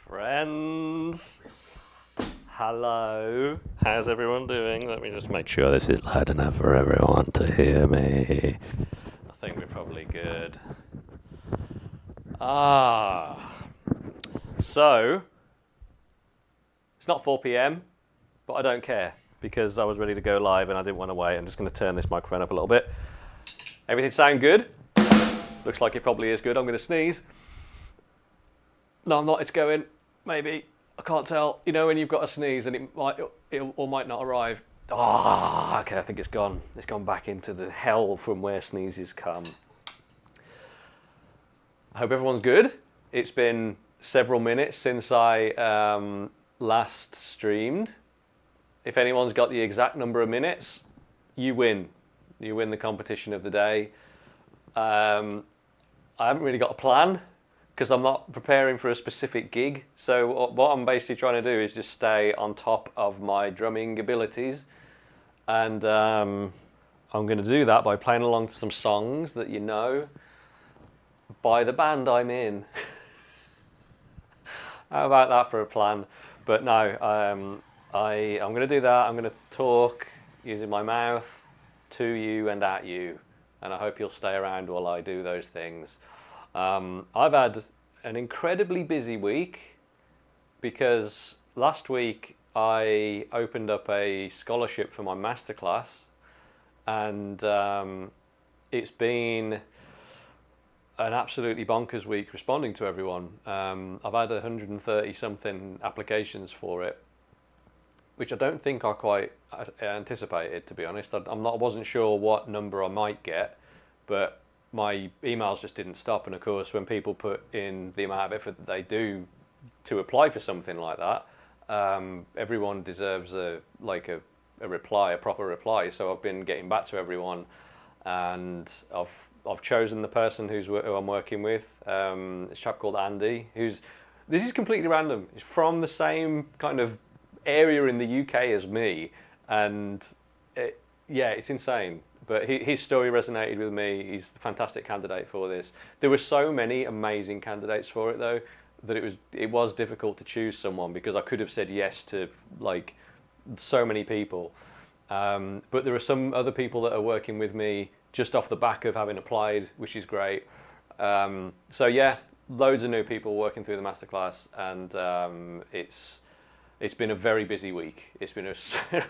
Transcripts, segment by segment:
Friends, hello. How's everyone doing? Let me just make sure this is loud enough for everyone to hear me. I think we're probably good. So it's not 4 p.m, but I don't care because I was ready to go live and I didn't want to wait. I'm just going to turn this microphone up a little bit. Everything sound good? Looks like it probably is good. I'm going to sneeze. No, I'm not. It's going. Maybe. I can't tell. You know when you've got a sneeze and it might not arrive. Okay, I think it's gone. It's gone back into the hell from where sneezes come. I hope everyone's good. It's been several minutes since I last streamed. If anyone's got the exact number of minutes, you win. You win the competition of the day. I haven't really got a plan because I'm not preparing for a specific gig. So what I'm basically trying to do is just stay on top of my drumming abilities. And I'm going to do that by playing along to some songs that you know by the band I'm in. How about that for a plan? But no, I'm going to do that. I'm going to talk using my mouth to you and at you. And I hope you'll stay around while I do those things. I've had an incredibly busy week because last week I opened up a scholarship for my masterclass, and it's been an absolutely bonkers week responding to everyone. I've had 130 something applications for it, which I don't think I quite anticipated, to be honest. I wasn't sure what number I might get, but my emails just didn't stop. And of course, when people put in the amount of effort that they do to apply for something like that, everyone deserves a reply, a proper reply. So I've been getting back to everyone, and I've chosen the person who I'm working with. This chap called Andy, this is completely random. He's from the same kind of area in the UK as me, and it's insane. But his story resonated with me. He's a fantastic candidate for this. There were so many amazing candidates for it, though, that it was difficult to choose someone because I could have said yes to like so many people. But there are some other people that are working with me just off the back of having applied, which is great. So yeah, loads of new people working through the masterclass, and it's been a very busy week. It's been a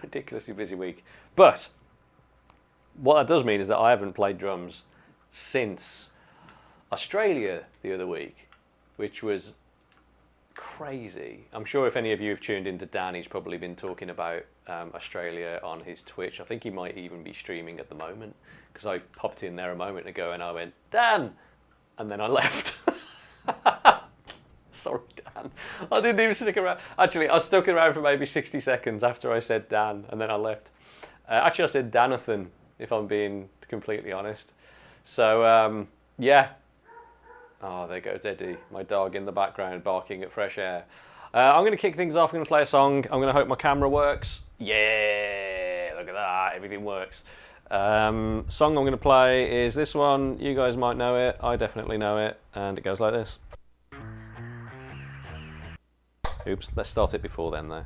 ridiculously busy week. But what that does mean is that I haven't played drums since Australia the other week, which was crazy. I'm sure if any of you have tuned into Dan, he's probably been talking about Australia on his Twitch. I think he might even be streaming at the moment, because I popped in there a moment ago and I went, Dan! And then I left. Sorry, Dan. I didn't even stick around. Actually, I stuck around for maybe 60 seconds after I said Dan, and then I left. Actually, I said Danathan, if I'm being completely honest. So, yeah. Oh, there goes Eddie, my dog in the background barking at fresh air. I'm going to kick things off. I'm going to play a song. I'm going to hope my camera works. Yeah, look at that. Everything works. Song I'm going to play is this one. You guys might know it. I definitely know it. And it goes like this. Oops, let's start it before then, though.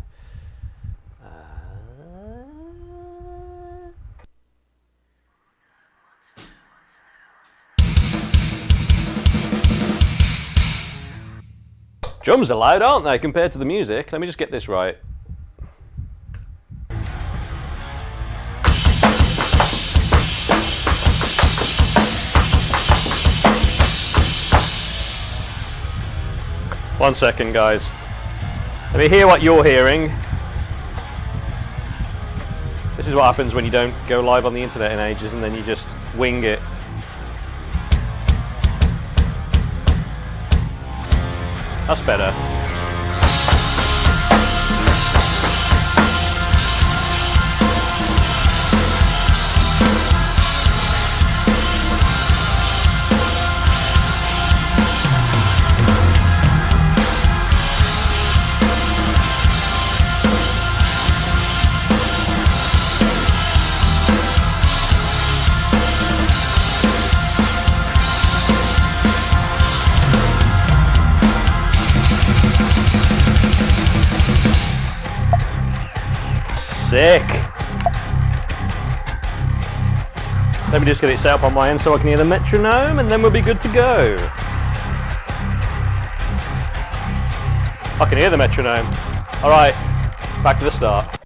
Drums are loud, aren't they, compared to the music? Let me just get this right. One second, guys. Let me hear what you're hearing. This is what happens when you don't go live on the internet in ages and then you just wing it. That's better. Sick. Let me just get it set up on my end so I can hear the metronome, and then we'll be good to go. I can hear the metronome. All right, back to the start.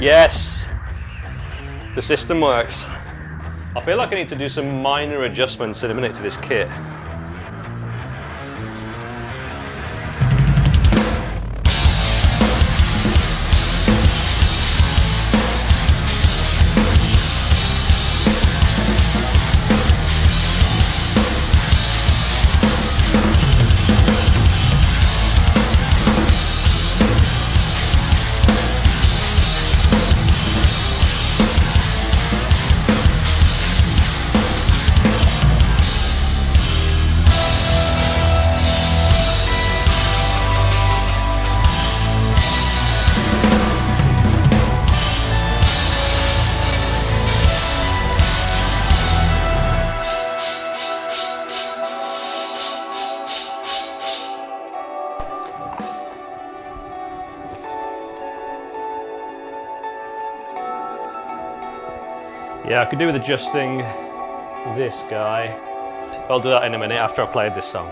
Yes, the system works. I feel like I need to do some minor adjustments in a minute to this kit. Yeah, I could do with adjusting this guy. I'll do that in a minute after I've played this song.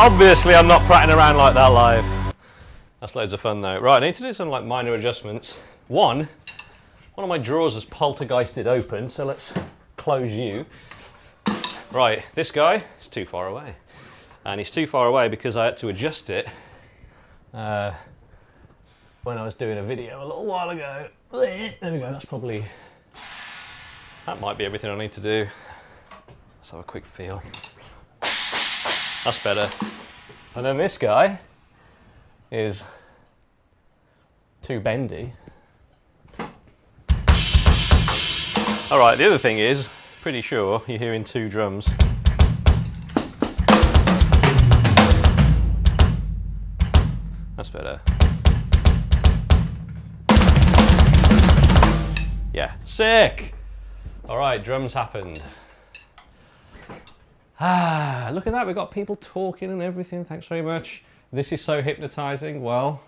Obviously I'm not prattling around like that live. That's loads of fun though. Right, I need to do some like minor adjustments. One of my drawers has poltergeisted open, so let's close you. Right, this guy is too far away. And he's too far away because I had to adjust it when I was doing a video a little while ago. There we go, that might be everything I need to do. Let's have a quick feel. That's better. And then this guy is too bendy. All right, the other thing is, pretty sure you're hearing two drums. That's better. Yeah, sick! All right, drums happened. Look at that, we've got people talking and everything, thanks very much. This is so hypnotizing. Well,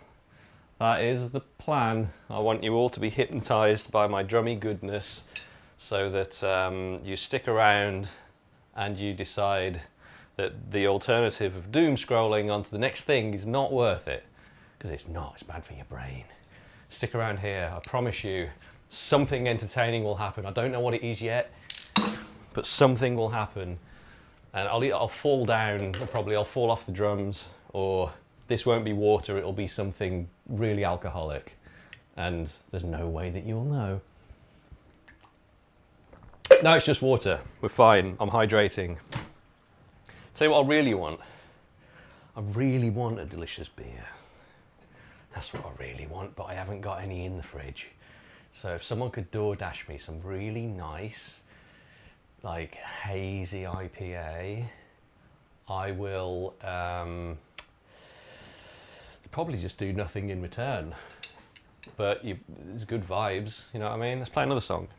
that is the plan. I want you all to be hypnotized by my drummy goodness so that you stick around and you decide that the alternative of doom scrolling onto the next thing is not worth it. Because it's not, it's bad for your brain. Stick around here, I promise you, something entertaining will happen. I don't know what it is yet, but something will happen. And I'll fall down, or I'll fall off the drums, or this won't be water, it'll be something really alcoholic. And there's no way that you'll know. No, it's just water. We're fine. I'm hydrating. Tell you what I really want. I really want a delicious beer. That's what I really want, but I haven't got any in the fridge. So if someone could DoorDash me some really nice, like hazy IPA, I will probably just do nothing in return. But it's good vibes, you know what I mean? Let's play another song.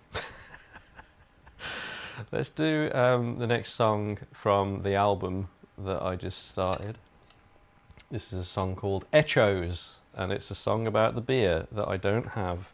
Let's do the next song from the album that I just started. This is a song called Echos, and it's a song about the beer that I don't have.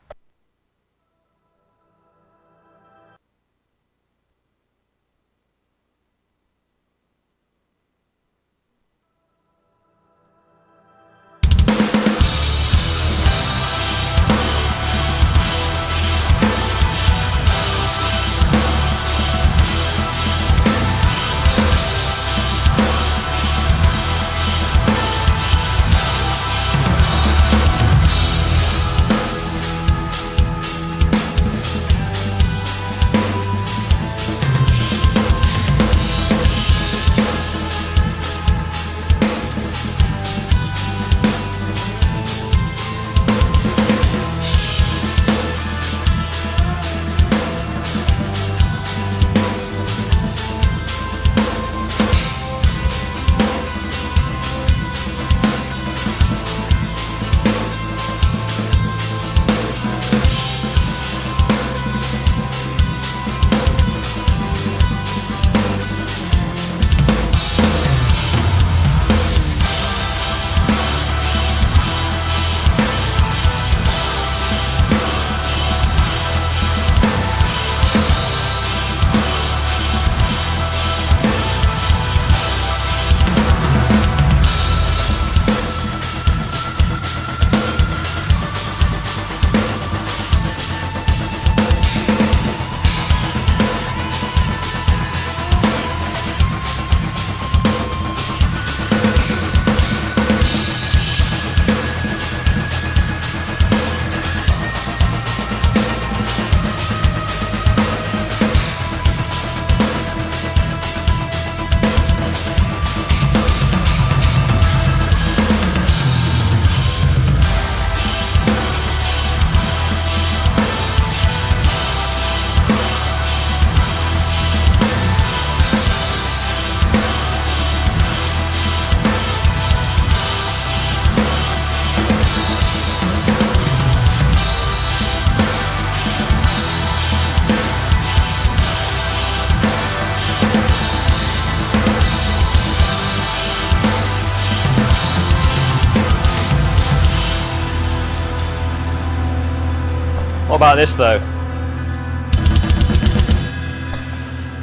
What about this though?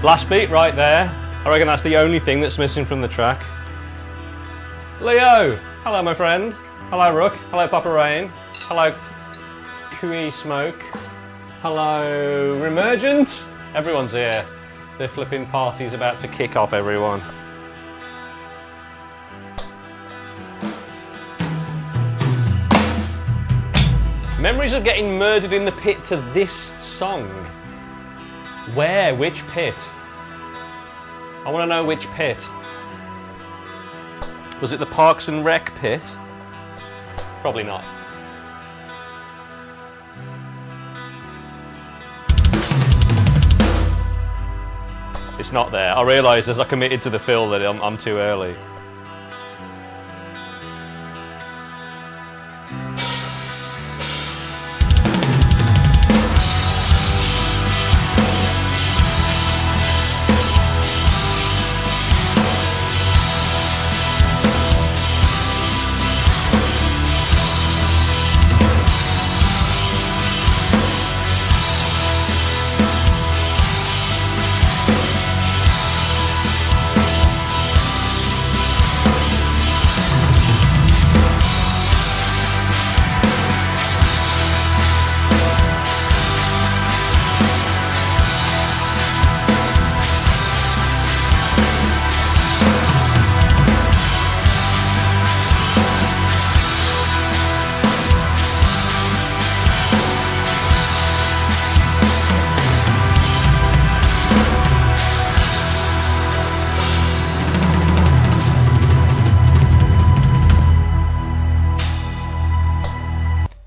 Blast beat right there. I reckon that's the only thing that's missing from the track. Leo! Hello, my friend. Hello, Rook. Hello, Papa Rain. Hello, Kui Smoke. Hello, Remergent. Everyone's here. The flipping party's about to kick off, everyone. Memories of getting murdered in the pit to this song. Where? Which pit? I want to know which pit. Was it the Parks and Rec pit? Probably not. It's not there. I realised as I committed to the fill that I'm too early.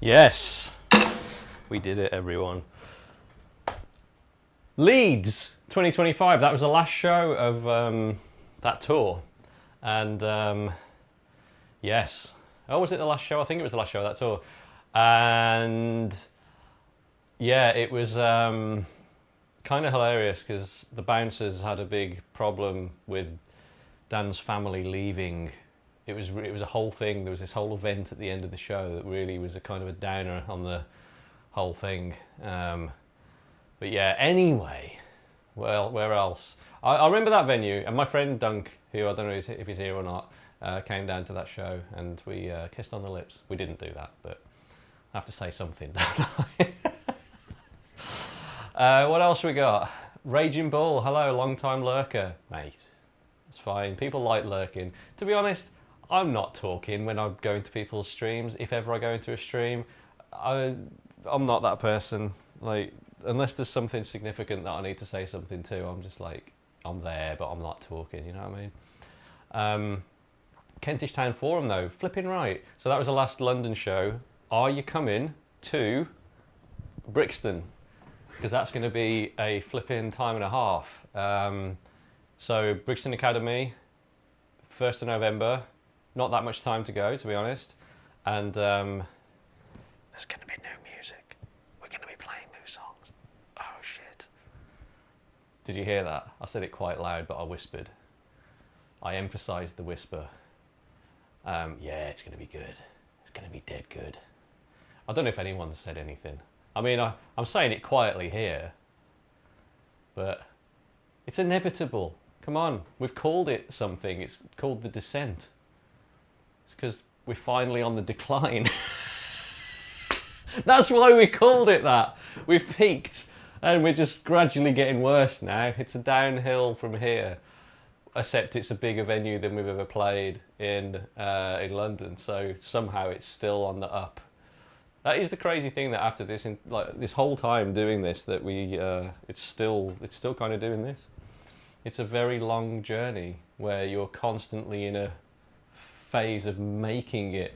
Yes, we did it, everyone. Leeds 2025, that was the last show of that tour. And yes, oh, was it the last show? I think it was the last show of that tour. And yeah, it was kind of hilarious because the bouncers had a big problem with Dan's family leaving. It was a whole thing. There was this whole event at the end of the show that really was a kind of a downer on the whole thing. But yeah, anyway, well, where else? I remember that venue, and my friend Dunk, who I don't know if he's here or not, came down to that show, and we kissed on the lips. We didn't do that, but I have to say something, don't I? What else we got? Raging Bull, hello, long time lurker. Mate, it's fine. People like lurking. To be honest, I'm not talking when I'm going to people's streams. If ever I go into a stream, I'm not that person. Like, unless there's something significant that I need to say something to, I'm just like, I'm there, but I'm not talking, you know what I mean? Kentish Town Forum though, flipping right. So that was the last London show. Are you coming to Brixton? Because that's going to be a flipping time and a half. So Brixton Academy, 1st of November. Not that much time to go, to be honest. And there's going to be new music. We're going to be playing new songs. Oh, shit. Did you hear that? I said it quite loud, but I whispered. I emphasised the whisper. Yeah, it's going to be good. It's going to be dead good. I don't know if anyone's said anything. I mean, I'm saying it quietly here, but it's inevitable. Come on, we've called it something. It's called The Descent. It's because we're finally on the decline. That's why we called it that. We've peaked and we're just gradually getting worse now. It's a downhill from here, except it's a bigger venue than we've ever played in London. So somehow it's still on the up. That is the crazy thing, that after this, like this whole time doing this, that it's still kind of doing this. It's a very long journey where you're constantly in a phase of making it.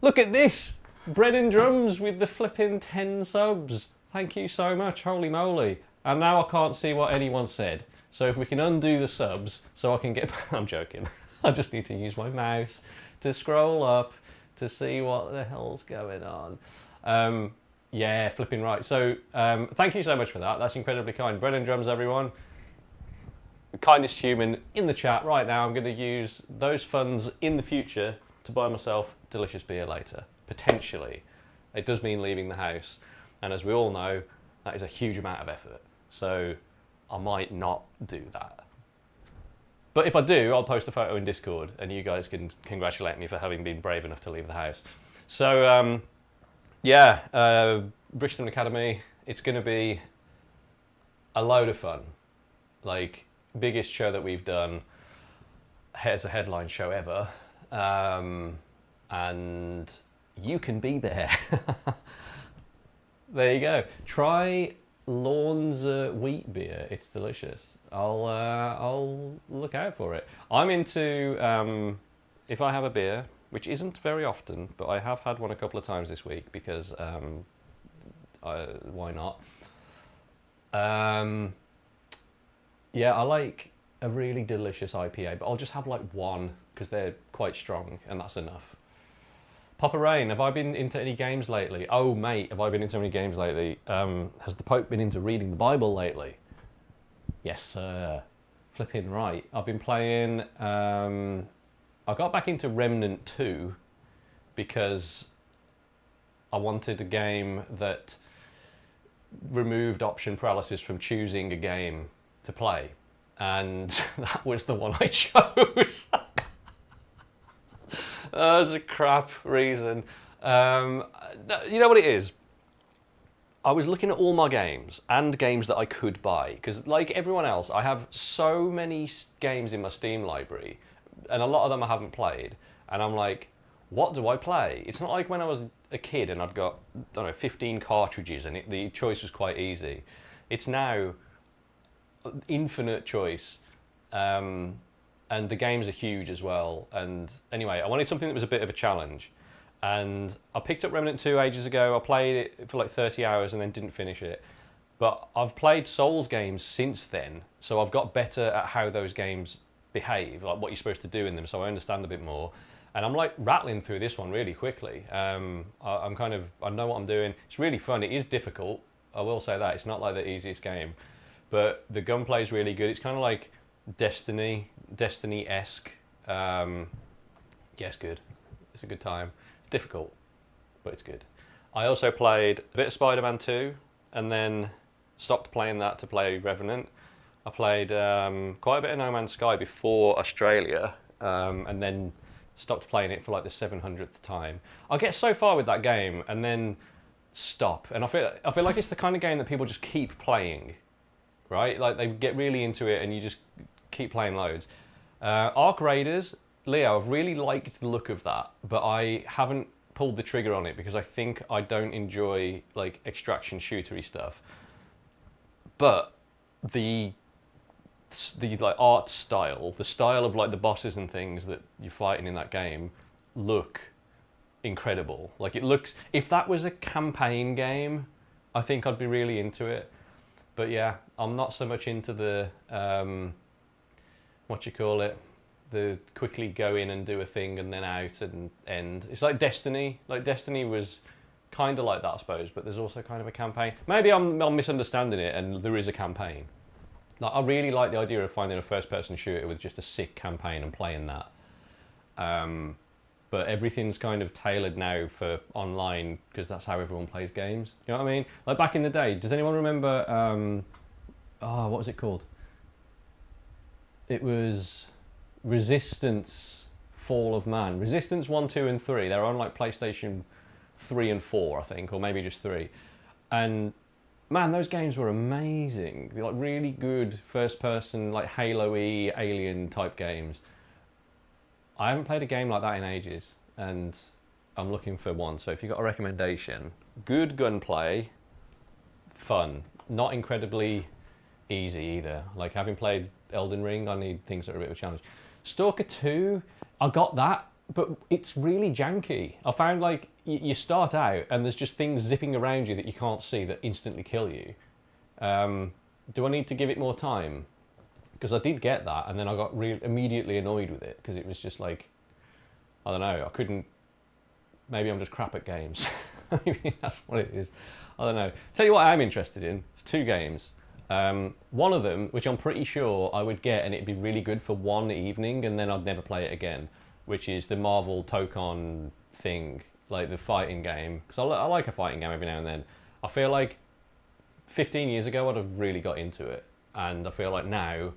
Look at this! Bread and Drums with the flipping 10 subs. Thank you so much, holy moly. And now I can't see what anyone said. So if we can undo the subs so I can get... I'm joking. I just need to use my mouse to scroll up to see what the hell's going on. Yeah, flipping right. So thank you so much for that. That's incredibly kind. Bread and Drums, everyone. Kindest human in the chat right now. I'm going to use those funds in the future to buy myself delicious beer later. Potentially. It does mean leaving the house. And as we all know, that is a huge amount of effort. So I might not do that. But if I do, I'll post a photo in Discord, and you guys can congratulate me for having been brave enough to leave the house. So, Brixton Academy, it's going to be a load of fun. Like, biggest show that we've done as a headline show ever. And you can be there. There you go. Try Lawns wheat beer. It's delicious. I'll look out for it. I'm into if I have a beer, which isn't very often, but I have had one a couple of times this week because why not? Yeah, I like a really delicious IPA, but I'll just have like one because they're quite strong, and that's enough. Papa Rain, have I been into any games lately? Oh, mate, have I been into any games lately? Has the Pope been into reading the Bible lately? Yes, sir. Flipping right. I've been playing... I got back into Remnant 2 because I wanted a game that removed option paralysis from choosing a game to play. And that was the one I chose. That was a crap reason. You know what it is? I was looking at all my games and games that I could buy, because like everyone else, I have so many games in my Steam library, and a lot of them I haven't played. And I'm like, what do I play? It's not like when I was a kid and I'd got, I don't know, 15 cartridges and the choice was quite easy. It's now infinite choice. And the games are huge as well. And anyway, I wanted something that was a bit of a challenge. And I picked up Remnant 2 ages ago. I played it for like 30 hours and then didn't finish it. But I've played Souls games since then, so I've got better at how those games behave, like what you're supposed to do in them, so I understand a bit more. And I'm like rattling through this one really quickly. I know what I'm doing. It's really fun. It is difficult, I will say that. It's not like the easiest game. But the gunplay is really good. It's kind of like Destiny-esque. Yeah, it's good. It's a good time. It's difficult, but it's good. I also played a bit of Spider-Man 2 and then stopped playing that to play Revenant. I played quite a bit of No Man's Sky before Australia, and then stopped playing it for like the 700th time. I get so far with that game and then stop. And I feel like it's the kind of game that people just keep playing, right? Like they get really into it and you just keep playing loads. Arc Raiders, Leo, I've really liked the look of that, but I haven't pulled the trigger on it because I think I don't enjoy like extraction shootery stuff. But the like art style, the style of like the bosses and things that you're fighting in that game look incredible. Like it looks, if that was a campaign game, I think I'd be really into it. But yeah, I'm not so much into the what you call it, the quickly go in and do a thing and then out and end. It's like Destiny. Like Destiny was kind of like that, I suppose, but there's also kind of a campaign. Maybe I'm misunderstanding it and there is a campaign. Like I really like the idea of finding a first-person shooter with just a sick campaign and playing that. But everything's kind of tailored now for online because that's how everyone plays games. You know what I mean? Like back in the day, does anyone remember, what was it called? It was Resistance Fall of Man. Resistance 1, 2 and 3. They're on like PlayStation 3 and 4, I think, or maybe just 3. And man, those games were amazing. They're like really good first-person, like Halo-y, Alien type games. I haven't played a game like that in ages, and I'm looking for one. So if you've got a recommendation, good gunplay, fun, not incredibly easy either. Like having played Elden Ring, I need things that are a bit of a challenge. Stalker 2, I got that, but it's really janky. I found like you start out and there's just things zipping around you that you can't see that instantly kill you. Do I need to give it more time? Because I did get that and then I got immediately annoyed with it because it was just like, I don't know, I couldn't, maybe I'm just crap at games. Maybe that's what it is. I don't know. Tell you what I'm interested in, it's 2 games. One of them, which I'm pretty sure I would get and it'd be really good for one evening and then I'd never play it again, which is the Marvel Tokon thing, like the fighting game. Because I like a fighting game every now and then. I feel like 15 years ago I'd have really got into it. And I feel like now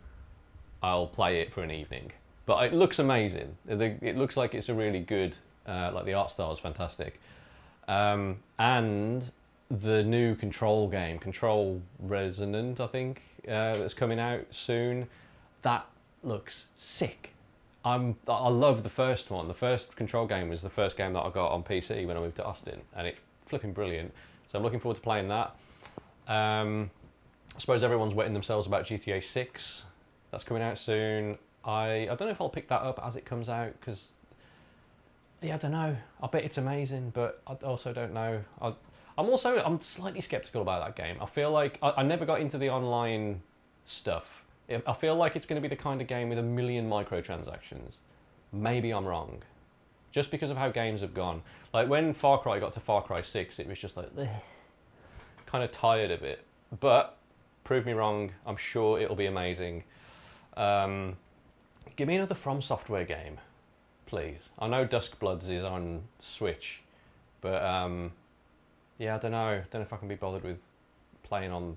I'll play it for an evening. But it looks amazing. It looks like it's a really good, like the art style is fantastic. And the new Control game, Control Resonant, I think, that's coming out soon, that looks sick. I love the first one. The first Control game was the first game that I got on PC when I moved to Austin, and it's flipping brilliant. So I'm looking forward to playing that. I suppose everyone's wetting themselves about GTA 6. That's coming out soon. I don't know if I'll pick that up as it comes out, because, yeah, I don't know. I bet it's amazing, but I also don't know. I'm slightly skeptical about that game. I feel like I never got into the online stuff. I feel like it's going to be the kind of game with a million microtransactions. Maybe I'm wrong. Just because of how games have gone. Like when Far Cry got to Far Cry 6, it was just like, kind of tired of it. But prove me wrong, I'm sure it'll be amazing. Give me another From Software game, please. I know Duskbloods is on Switch, but yeah, I don't know. Don't know if I can be bothered with playing on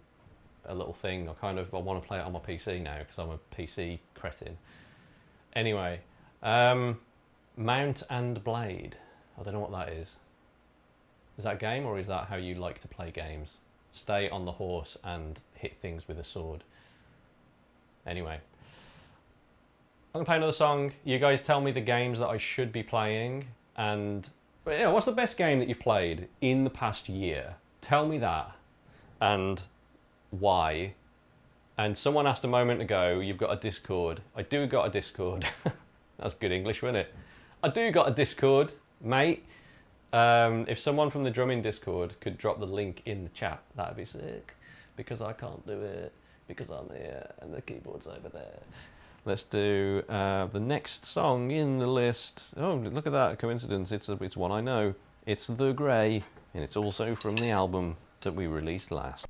a little thing. I want to play it on my PC now because I'm a PC cretin. Anyway, Mount and Blade. I don't know what that is. Is that a game, or is that how you like to play games? Stay on the horse and hit things with a sword. Anyway, I'm going to play another song. You guys tell me the games that I should be playing. And yeah, what's the best game that you've played in the past year? Tell me that. And why. And someone asked a moment ago, you've got a Discord. I do got a Discord. That's good English, wasn't it? I do got a Discord, mate. If someone from the drumming Discord could drop the link in the chat, that'd be sick. Because I can't do it, because I'm here and the keyboard's over there. Let's do the next song in the list. Oh, look at that coincidence. It's one I know. It's The Grey, and it's also from the album that we released last.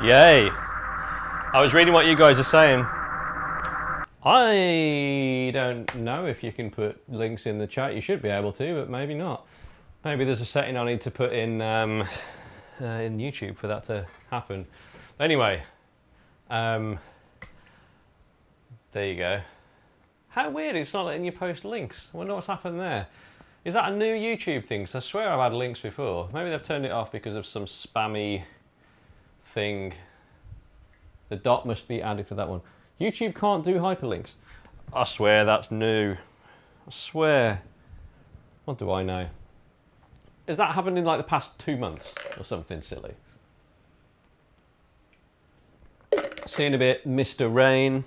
Yay! I was reading what you guys are saying. I don't know if you can put links in the chat. You should be able to, but maybe not. Maybe there's a setting I need to put in YouTube for that to happen. Anyway, there you go. How weird, it's not letting you post links. I wonder what's happened there. Is that a new YouTube thing? 'Cause I swear I've had links before. Maybe they've turned it off because of some spammy thing. The dot must be added to that one. YouTube can't do hyperlinks. I swear that's new. I swear. What do I know? Has that happened in like the past 2 months or something silly? See you in a bit, Mr. Rain.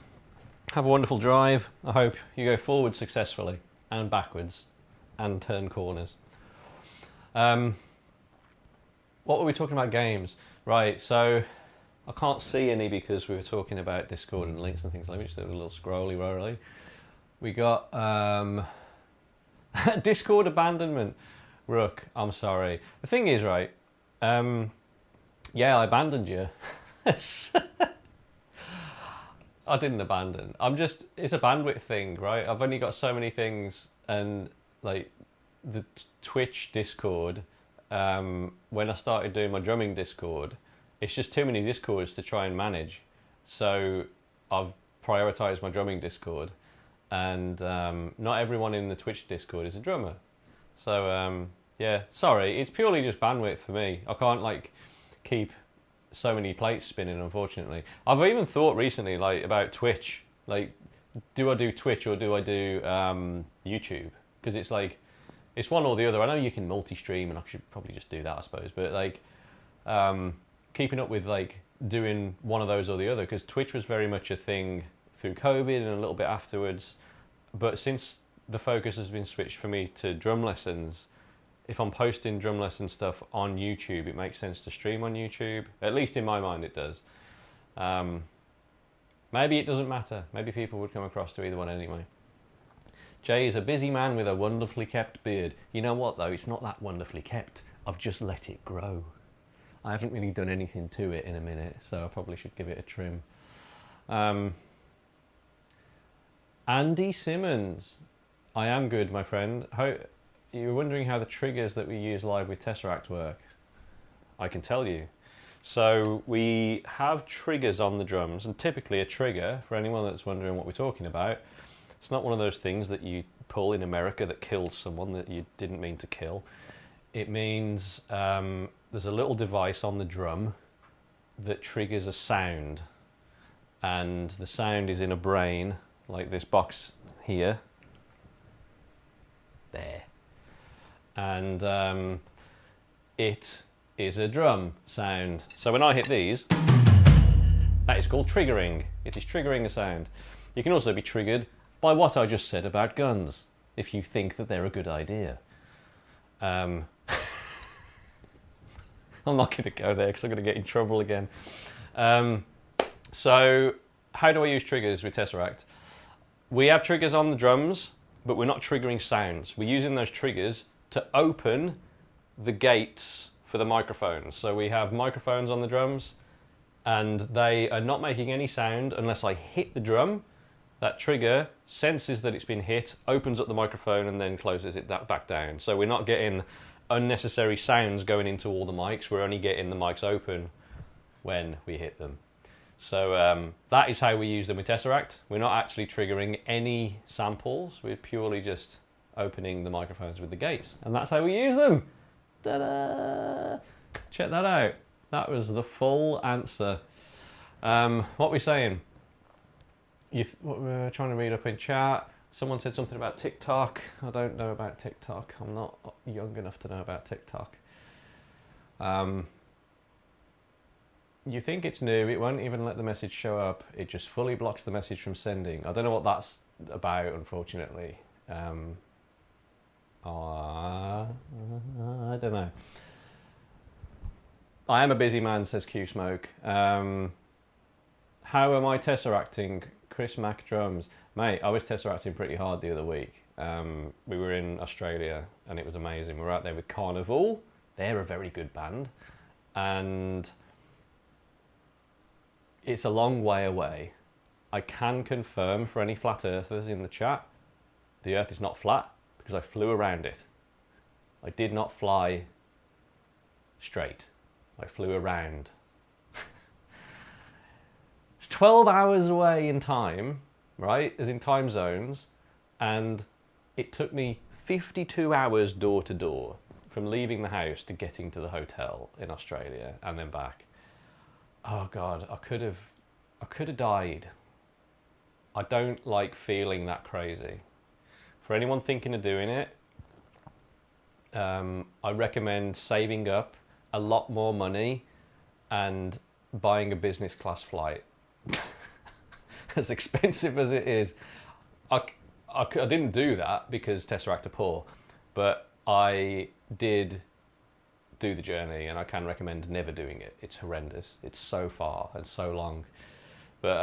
Have a wonderful drive. I hope you go forward successfully and backwards and turn corners. What were we talking about? Games. Right, so I can't see any because we were talking about Discord and links and things like that. We just did a little scrolly rolly. We got Discord abandonment. Rook, I'm sorry. The thing is, right, yeah, I abandoned you. I didn't abandon. It's a bandwidth thing, right? I've only got so many things, and like the Twitch Discord, when I started doing my drumming Discord, it's just too many Discords to try and manage. So I've prioritized my drumming Discord, and not everyone in the Twitch Discord is a drummer. So yeah, sorry, it's purely just bandwidth for me. I can't like keep so many plates spinning, unfortunately. I've even thought recently like about Twitch, like do I do Twitch or do I do YouTube? Because it's like, it's one or the other. I know you can multi-stream and I should probably just do that, I suppose, but like keeping up with like doing one of those or the other, because Twitch was very much a thing through COVID and a little bit afterwards, but since the focus has been switched for me to drum lessons, if I'm posting drum lesson stuff on YouTube, it makes sense to stream on YouTube. At least in my mind it does. Maybe it doesn't matter. Maybe people would come across to either one anyway. Jay is a busy man with a wonderfully kept beard. You know what though, it's not that wonderfully kept. I've just let it grow. I haven't really done anything to it in a minute, so I probably should give it a trim. Andy Simmons. I am good, my friend. You're wondering how the triggers that we use live with TesseracT work. I can tell you. So we have triggers on the drums, and typically a trigger, for anyone that's wondering what we're talking about, it's not one of those things that you pull in America that kills someone that you didn't mean to kill. It means there's a little device on the drum that triggers a sound, and the sound is in a brain, like this box here. There. And it is a drum sound. So when I hit these, that is called triggering. It is triggering a sound. You can also be triggered by what I just said about guns, if you think that they're a good idea. I'm not going to go there because I'm going to get in trouble again. So how do I use triggers with TesseracT? We have triggers on the drums, but we're not triggering sounds. We're using those triggers to open the gates for the microphones. So we have microphones on the drums, and they are not making any sound unless I hit the drum. That trigger senses that it's been hit, opens up the microphone, and then closes it back down. So we're not getting unnecessary sounds going into all the mics. We're only getting the mics open when we hit them. So that is how we use them with TesseracT. We're not actually triggering any samples. We're purely just opening the microphones with the gates. And that's how we use them. Ta-da! Check that out. That was the full answer. What we're saying? What we're trying to read up in chat. Someone said something about TikTok. I don't know about TikTok. I'm not young enough to know about TikTok. You think it's new, it won't even let the message show up. It just fully blocks the message from sending. I don't know what that's about, unfortunately. I don't know. I am a busy man, says Q Smoke. How am I tesseracting Chris Mack drums? Mate, I was tesseracting pretty hard the other week. We were in Australia and it was amazing. We were out there with Carnival. They're a very good band. And it's a long way away. I can confirm for any flat earthers in the chat, the Earth is not flat because I flew around it. I did not fly straight. I flew around. It's 12 hours away in time, right? As in time zones. And it took me 52 hours door to door from leaving the house to getting to the hotel in Australia and then back. Oh God, I could have died. I don't like feeling that crazy. For anyone thinking of doing it, I recommend saving up a lot more money and buying a business class flight. As expensive as it is, I didn't do that because TesseracT are poor, but I did do the journey, and I can recommend never doing it. It's horrendous. It's so far and so long. But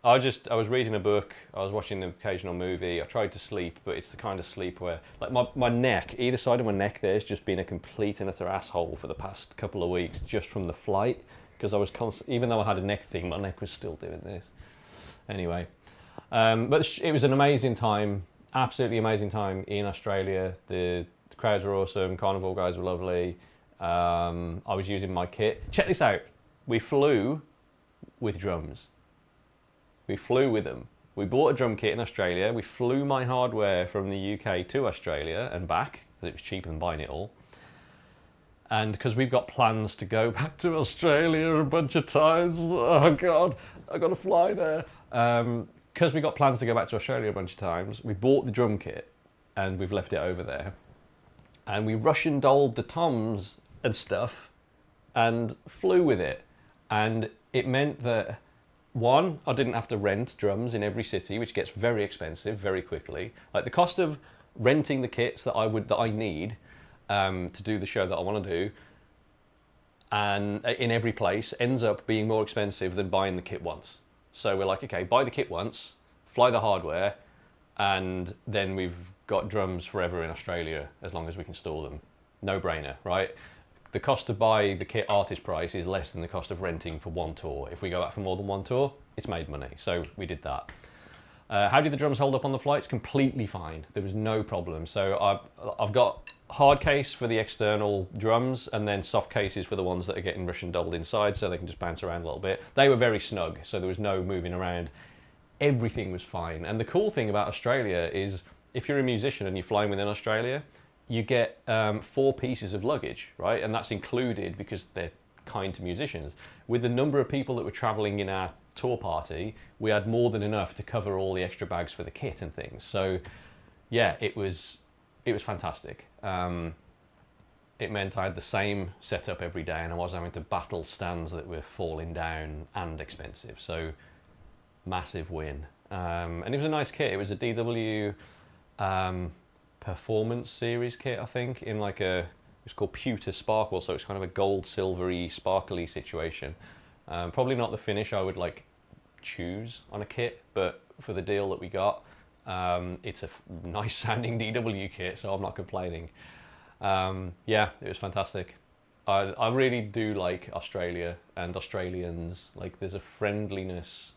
I was reading a book, I was watching an occasional movie, I tried to sleep, but it's the kind of sleep where, like my neck, either side of my neck there has just been a complete and utter asshole for the past couple of weeks, just from the flight, because I was even though I had a neck thing, my neck was still doing this. Anyway, but it was an amazing time, absolutely amazing time in Australia. The crowds were awesome, carnival guys were lovely. I was using my kit. Check this out, we flew with drums. We flew with them. We bought a drum kit in Australia. We flew my hardware from the UK to Australia and back, because it was cheaper than buying it all. And because we've got plans to go back to Australia a bunch of times. Oh God, I got to fly there. Because we got plans to go back to Australia a bunch of times, we bought the drum kit and we've left it over there. And we Russian dolled the toms and stuff and flew with it. And it meant that, one, I didn't have to rent drums in every city, which gets very expensive very quickly. Like the cost of renting the kits that I need to do the show that I want to do, and in every place, ends up being more expensive than buying the kit once. So we're like, okay, buy the kit once, fly the hardware, and then we've got drums forever in Australia as long as we can store them. No brainer, right? The cost to buy the kit artist price is less than the cost of renting for one tour. If we go out for more than one tour, it's made money. So we did that. How did the drums hold up on the flights? Completely fine. There was no problem. So I've got hard case for the external drums and then soft cases for the ones that are getting Russian dolled inside so they can just bounce around a little bit. They were very snug, so there was no moving around. Everything was fine. And the cool thing about Australia is if you're a musician and you're flying within Australia, you get 4 pieces of luggage, right? And that's included because they're kind to musicians. With the number of people that were traveling in our tour party, we had more than enough to cover all the extra bags for the kit and things. So yeah, it was fantastic. It meant I had the same setup every day and I was having to battle stands that were falling down and expensive. So massive win. And it was a nice kit. It was a DW Performance Series kit, I think, in like it's called Pewter Sparkle, so it's kind of a gold, silvery, sparkly situation. Probably not the finish I would like choose on a kit, but for the deal that we got, it's a nice sounding DW kit, so I'm not complaining. Yeah, it was fantastic. I really do like Australia and Australians. Like, there's a friendliness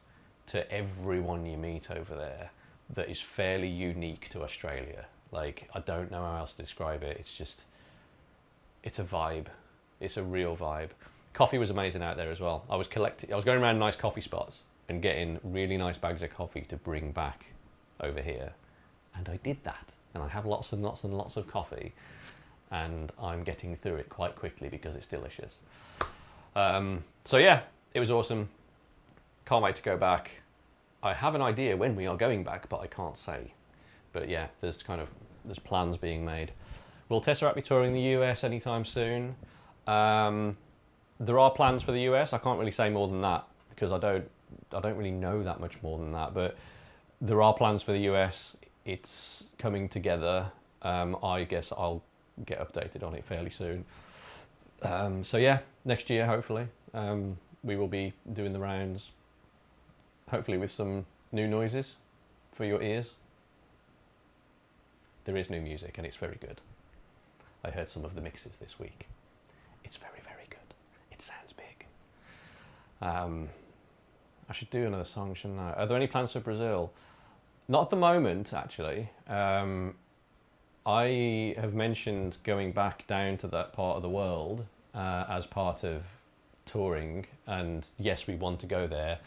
to everyone you meet over there that is fairly unique to Australia. Like, I don't know how else to describe it. It's just, it's a vibe. It's a real vibe. Coffee was amazing out there as well. I was going around nice coffee spots and getting really nice bags of coffee to bring back over here. And I did that. And I have lots and lots and lots of coffee. And I'm getting through it quite quickly because it's delicious. So yeah, it was awesome. Can't wait to go back. I have an idea when we are going back, but I can't say. But yeah, there's plans being made. Will TesseracT be touring the US anytime soon? There are plans for the US. I can't really say more than that because I don't really know that much more than that. But there are plans for the US. It's coming together. I guess I'll get updated on it fairly soon. So yeah, next year hopefully we will be doing the rounds. Hopefully with some new noises for your ears. There is new music and it's very good. I heard some of the mixes this week. It's very, very good. It sounds big. I should do another song, shouldn't I? Are there any plans for Brazil? Not at the moment, actually. I have mentioned going back down to that part of the world as part of touring, and yes, we want to go there,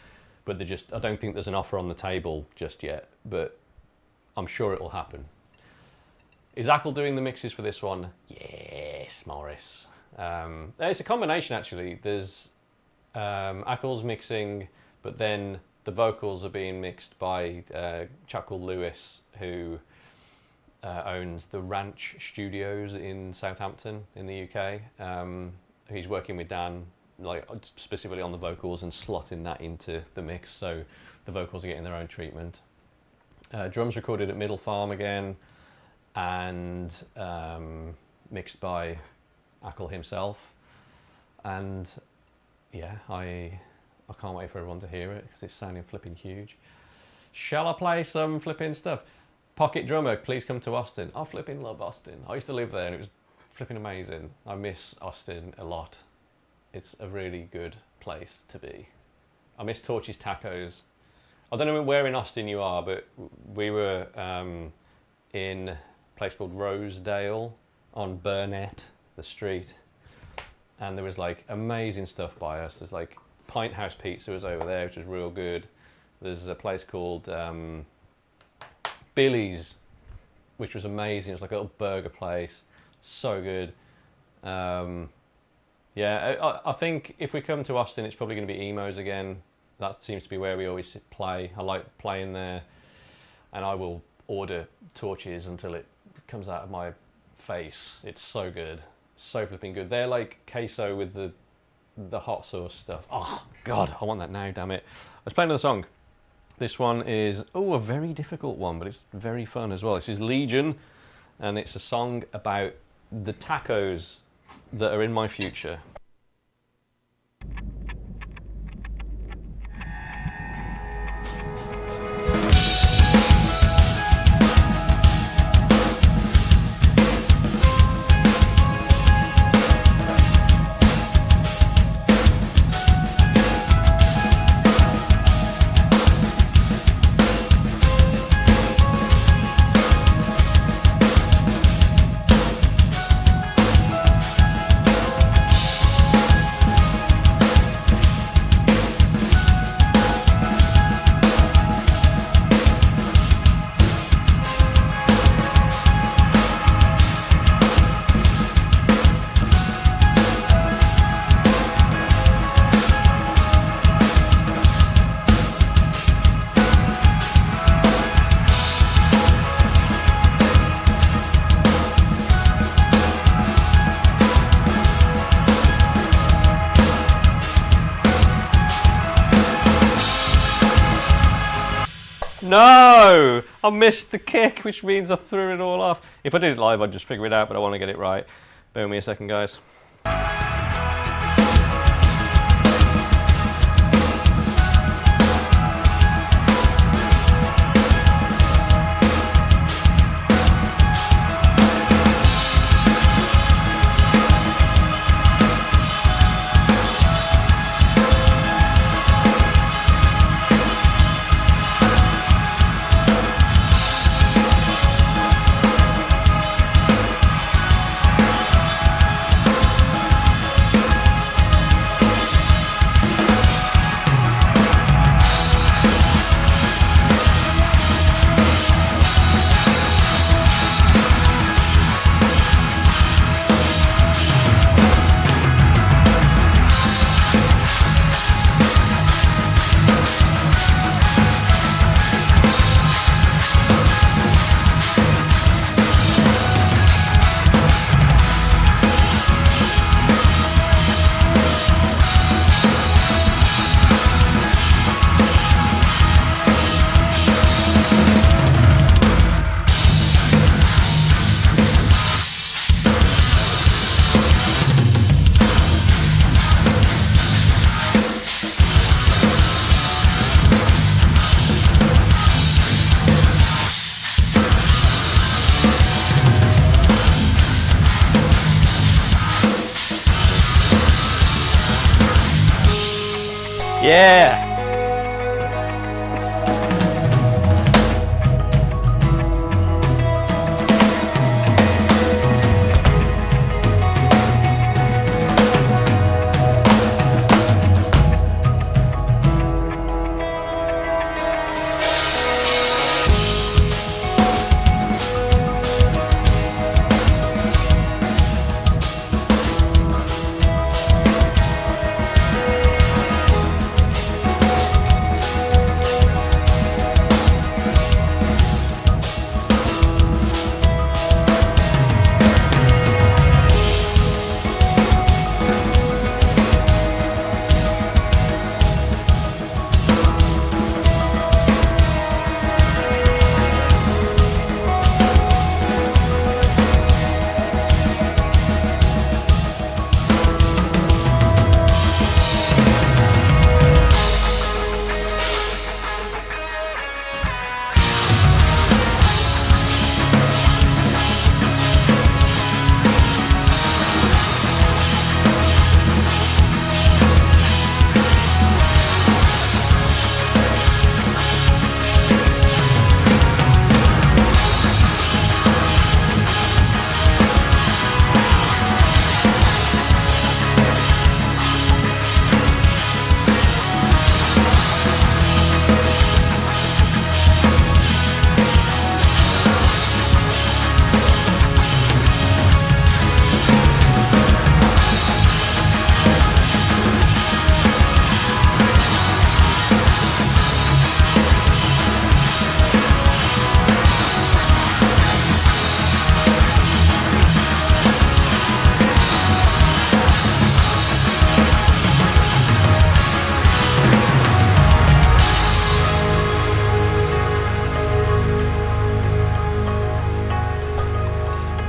but I don't think there's an offer on the table just yet, but I'm sure it will happen. Is Ackle doing the mixes for this one? Yes, Morris. It's a combination, actually. There's Ackle's mixing, but then the vocals are being mixed by a chap called Lewis, who owns the Ranch Studios in Southampton in the UK. He's working with Dan, like specifically on the vocals and slotting that into the mix, so the vocals are getting their own treatment. Drums recorded at Middle Farm again, and mixed by Ackle himself. And yeah, I can't wait for everyone to hear it because it's sounding flipping huge. Shall I play some flipping stuff? Pocket Drummer, please come to Austin. I flipping love Austin. I used to live there and it was flipping amazing. I miss Austin a lot. It's a really good place to be. I miss Torchy's Tacos. I don't know where in Austin you are, but we were in a place called Rosedale on Burnett, the street. And there was like amazing stuff by us. There's like Pint House Pizza was over there, which was real good. There's a place called Billy's, which was amazing. It was like a little burger place, so good. Yeah, I think if we come to Austin, it's probably going to be Emo's again. That seems to be where we always play. I like playing there, and I will order Torches until it comes out of my face. It's so good, so flipping good. They're like queso with the hot sauce stuff. Oh God, I want that now. Damn it! Let's play another song. This one is a very difficult one, but it's very fun as well. This is Legion, and it's a song about the tacos that are in my future. No! I missed the kick, which means I threw it all off. If I did it live, I'd just figure it out, but I want to get it right. Bear with me a second, guys. Yeah!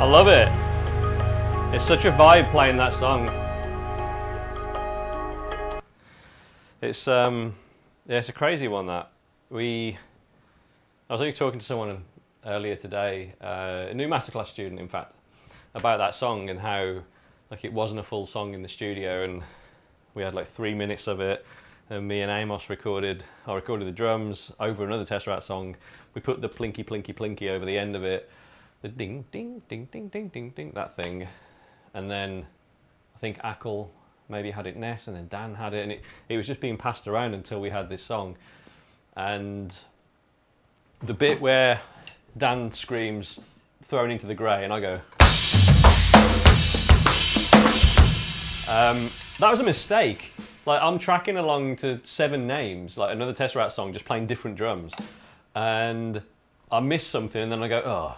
I love it. It's such a vibe playing that song. It's yeah, it's a crazy one that I was only talking to someone earlier today, a new masterclass student, in fact, about that song and how like it wasn't a full song in the studio, and we had like 3 minutes of it, and me and Amos recorded the drums over another TesseracT song. We put the plinky plinky plinky over the end of it, the ding ding ding ding ding ding ding, that thing, and then I think Ackle maybe had it next, and then Dan had it, and it was just being passed around until we had this song. And the bit where Dan screams thrown into the grey and I go that was a mistake. Like, I'm tracking along to 7 names, like another TesseracT song, just playing different drums, and I miss something, and then I go, oh,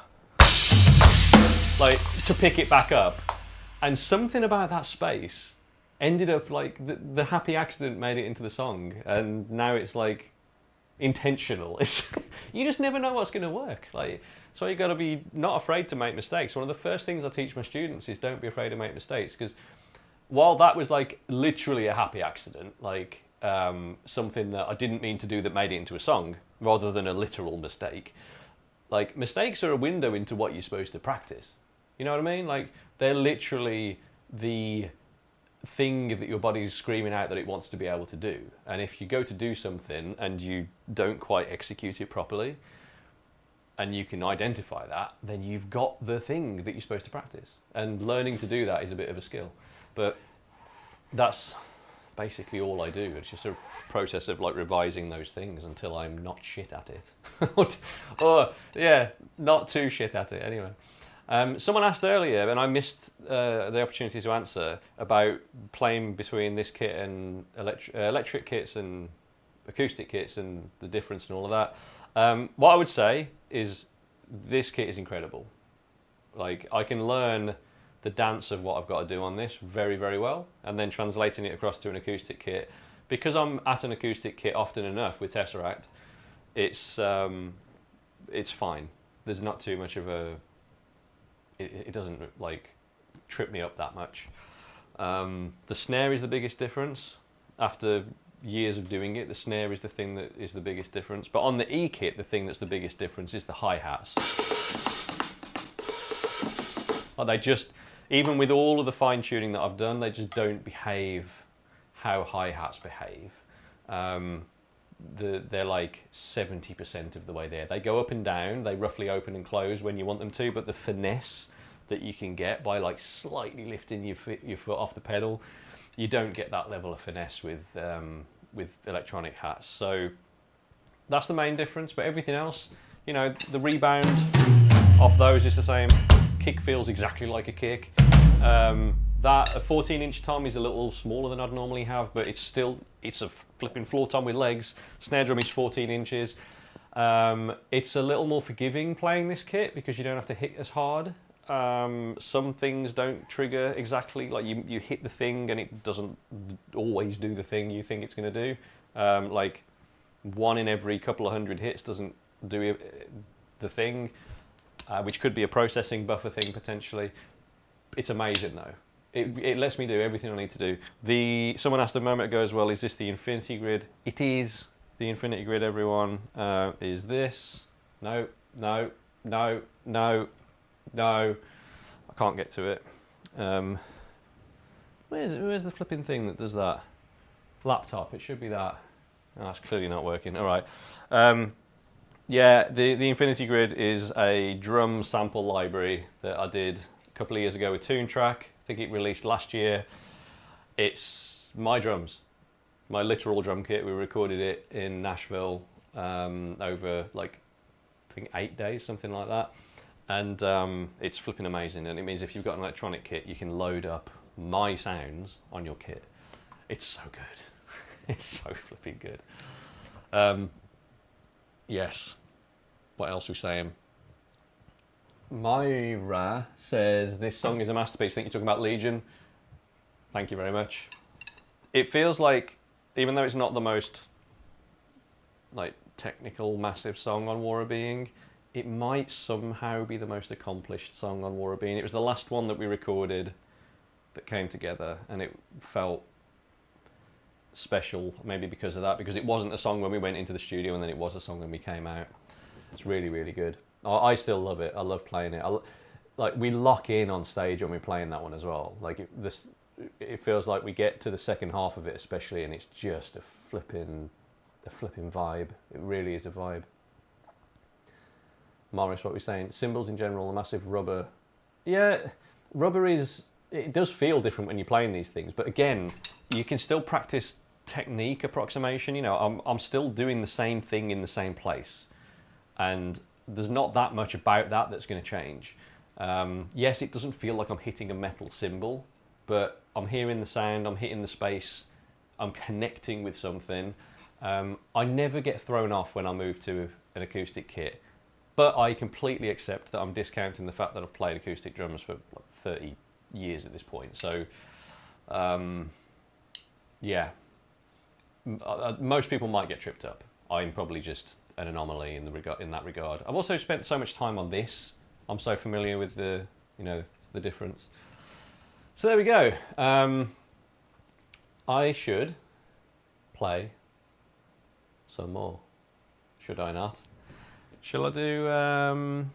like, to pick it back up, and something about that space ended up like the happy accident made it into the song, and now it's like intentional. It's you just never know what's going to work. Like, so you got to be not afraid to make mistakes. One of the first things I teach my students is don't be afraid to make mistakes, because while that was like literally a happy accident, like something that I didn't mean to do that made it into a song rather than a literal mistake, like mistakes are a window into what you're supposed to practice. You know what I mean? Like, they're literally the thing that your body's screaming out that it wants to be able to do. And if you go to do something and you don't quite execute it properly, and you can identify that, then you've got the thing that you're supposed to practice. And learning to do that is a bit of a skill. But that's basically all I do. It's just a process of like revising those things until I'm not shit at it. or yeah, not too shit at it anyway. Someone asked earlier, and I missed the opportunity to answer, about playing between this kit and electric kits and acoustic kits and the difference and all of that. What I would say is this kit is incredible. Like, I can learn the dance of what I've got to do on this very, very well, and then translating it across to an acoustic kit. Because I'm at an acoustic kit often enough with TesseracT, it's fine. There's not too much of a... It doesn't like trip me up that much. The snare is the biggest difference. After years of doing it, the snare is the thing that is the biggest difference. But on the E kit, the thing that's the biggest difference is the hi-hats. Like, they just, even with all of the fine tuning that I've done, they just don't behave how hi-hats behave. They're like 70% of the way there. They go up and down, they roughly open and close when you want them to, but the finesse that you can get by like slightly lifting your foot off the pedal, you don't get that level of finesse with electronic hats. So that's the main difference, but everything else, you know, the rebound off those is the same. Kick feels exactly like a kick. That a 14-inch tom is a little smaller than I'd normally have, but it's a flipping floor tom with legs. Snare drum is 14 inches. It's a little more forgiving playing this kit because you don't have to hit as hard. Some things don't trigger exactly, like you hit the thing and it doesn't always do the thing you think it's going to do. Like 1 in every couple of hundred hits doesn't do the thing, which could be a processing buffer thing potentially. It's amazing though. It lets me do everything I need to do. Someone asked a moment ago as well, is this the Infinity Grid? It is the Infinity Grid, everyone. Is this? No, no, no, no, no. I can't get to it. Where's the flipping thing that does that? Laptop, it should be that. Oh, that's clearly not working. All right. Yeah, the Infinity Grid is a drum sample library that I did a couple of years ago with TuneTrack. I think it released last year. It's my drums, my literal drum kit. We recorded it in Nashville over like, I think 8 days, something like that. And it's flipping amazing. And it means if you've got an electronic kit, you can load up my sounds on your kit. It's so good. It's so flipping good. Yes. What else are we saying? Myra says, this song is a masterpiece. I think you're talking about Legion. Thank you very much. It feels like, even though it's not the most like technical, massive song on War of Being, it might somehow be the most accomplished song on War of Being. It was the last one that we recorded that came together, and it felt special, maybe because of that, because it wasn't a song when we went into the studio, and then it was a song when we came out. It's really, really good. I still love it. I love playing it. Like, we lock in on stage when we're playing that one as well. Like, it feels like we get to the second half of it especially, and it's just a flipping vibe. It really is a vibe. Morris, what we're saying, cymbals in general, a massive rubber. Yeah, rubber it does feel different when you're playing these things, but again, you can still practice technique approximation. You know, I'm still doing the same thing in the same place, and there's not that much about that that's going to change. Yes, it doesn't feel like I'm hitting a metal cymbal, but I'm hearing the sound, I'm hitting the space, I'm connecting with something. I never get thrown off when I move to an acoustic kit, but I completely accept that I'm discounting the fact that I've played acoustic drums for like 30 years at this point. So, yeah, most people might get tripped up. I'm probably just an anomaly in that regard. I've also spent so much time on this. I'm so familiar with the difference. So there we go. I should play some more, should I not? Shall I do...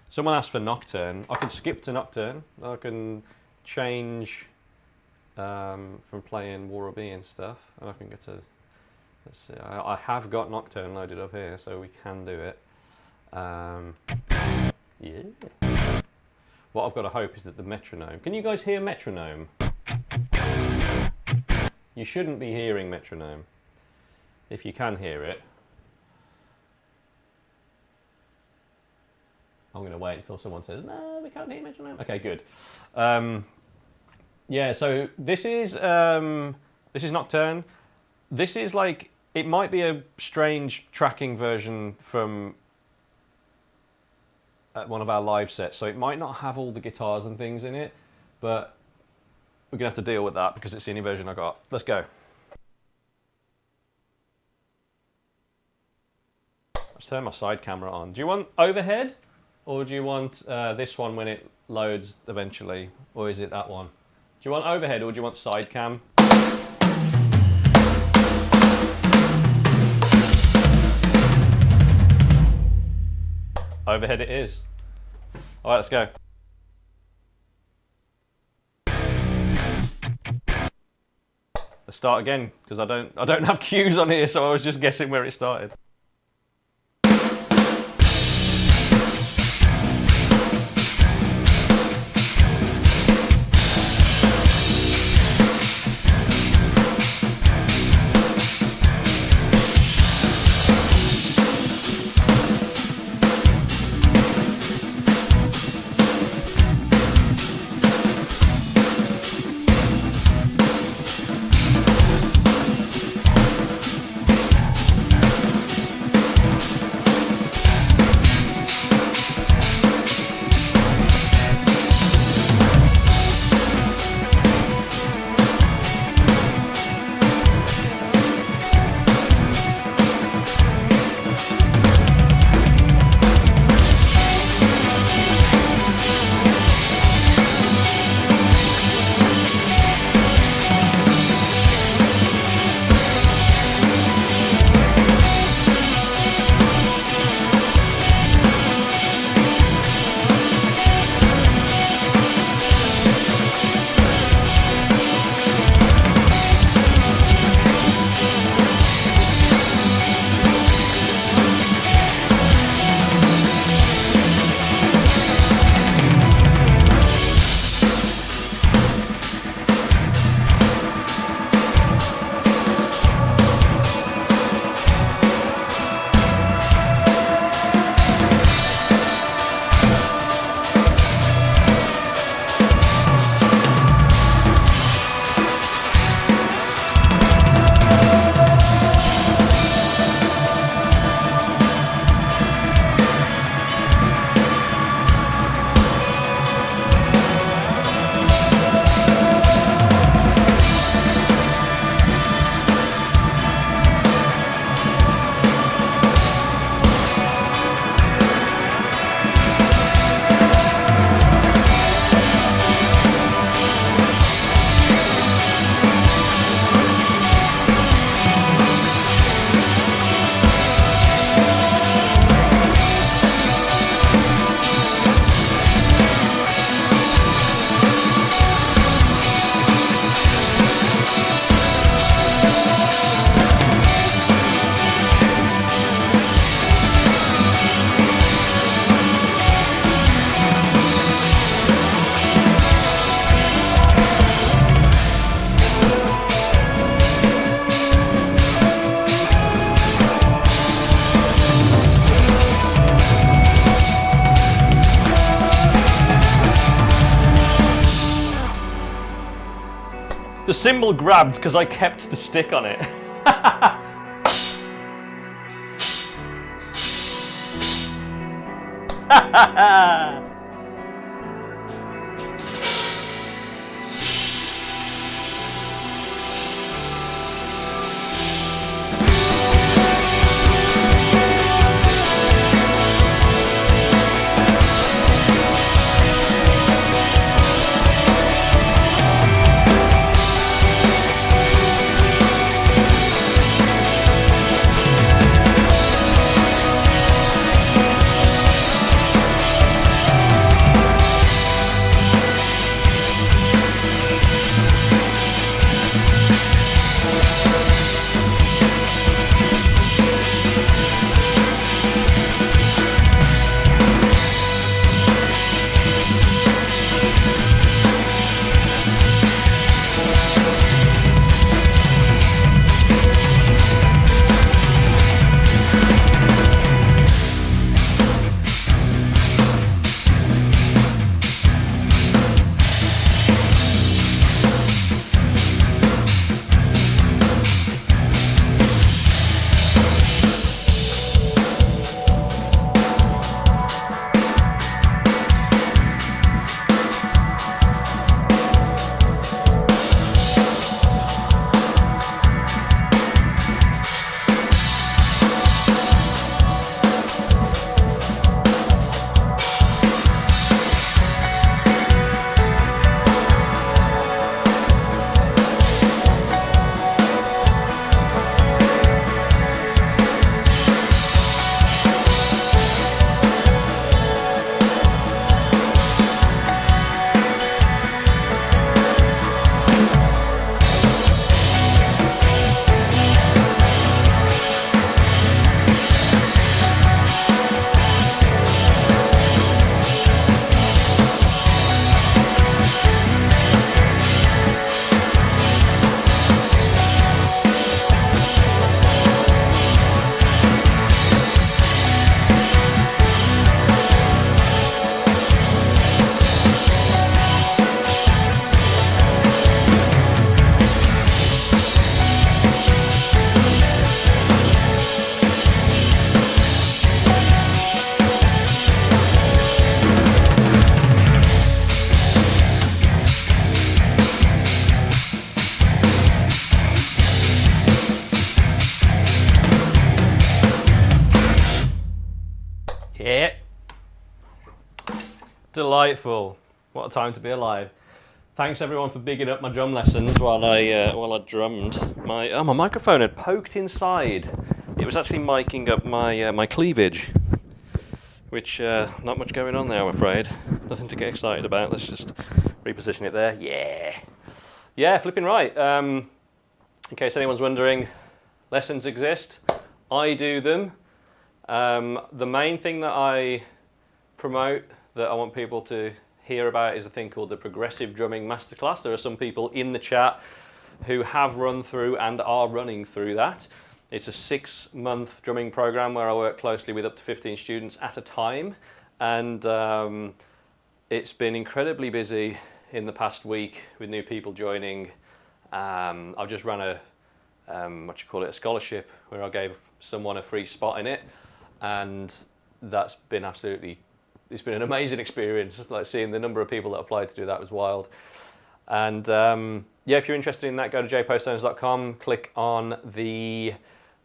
Someone asked for Nocturne. I can skip to Nocturne. I can change from playing War of Being stuff, and I can get to... Let's see, I have got Nocturne loaded up here, so we can do it. Yeah. What I've got to hope is that the metronome... Can you guys hear metronome? You shouldn't be hearing metronome. If you can hear it. I'm going to wait until someone says, no, we can't hear metronome. Okay, good. Yeah, so this is Nocturne. This is like... It might be a strange tracking version from one of our live sets, so it might not have all the guitars and things in it, but we're going to have to deal with that because it's the only version I got. Let's go. Let's turn my side camera on. Do you want overhead, or do you want this one when it loads eventually, or is it that one? Do you want overhead, or do you want side cam? Overhead it is. All right, let's go. Let's start again because I don't have cues on here, so I was just guessing where it started. The cymbal grabbed because I kept the stick on it. Yeah. Delightful. What a time to be alive. Thanks everyone for bigging up my drum lessons while I drummed. My microphone had poked inside. It was actually miking up my cleavage, which not much going on there, I'm afraid. Nothing to get excited about. Let's just reposition it there. Yeah, flipping right. In case anyone's wondering, lessons exist. I do them. The main thing that I promote, that I want people to hear about, is a thing called the Progressive Drumming Masterclass. There are some people in the chat who have run through and are running through that. It's a 6-month drumming program where I work closely with up to 15 students at a time, and it's been incredibly busy in the past week with new people joining. I've just run a scholarship where I gave someone a free spot in it, and that's been it's been an amazing experience. Just like seeing the number of people that applied to do that was wild. And yeah, if you're interested in that, go to jpostones.com, click on the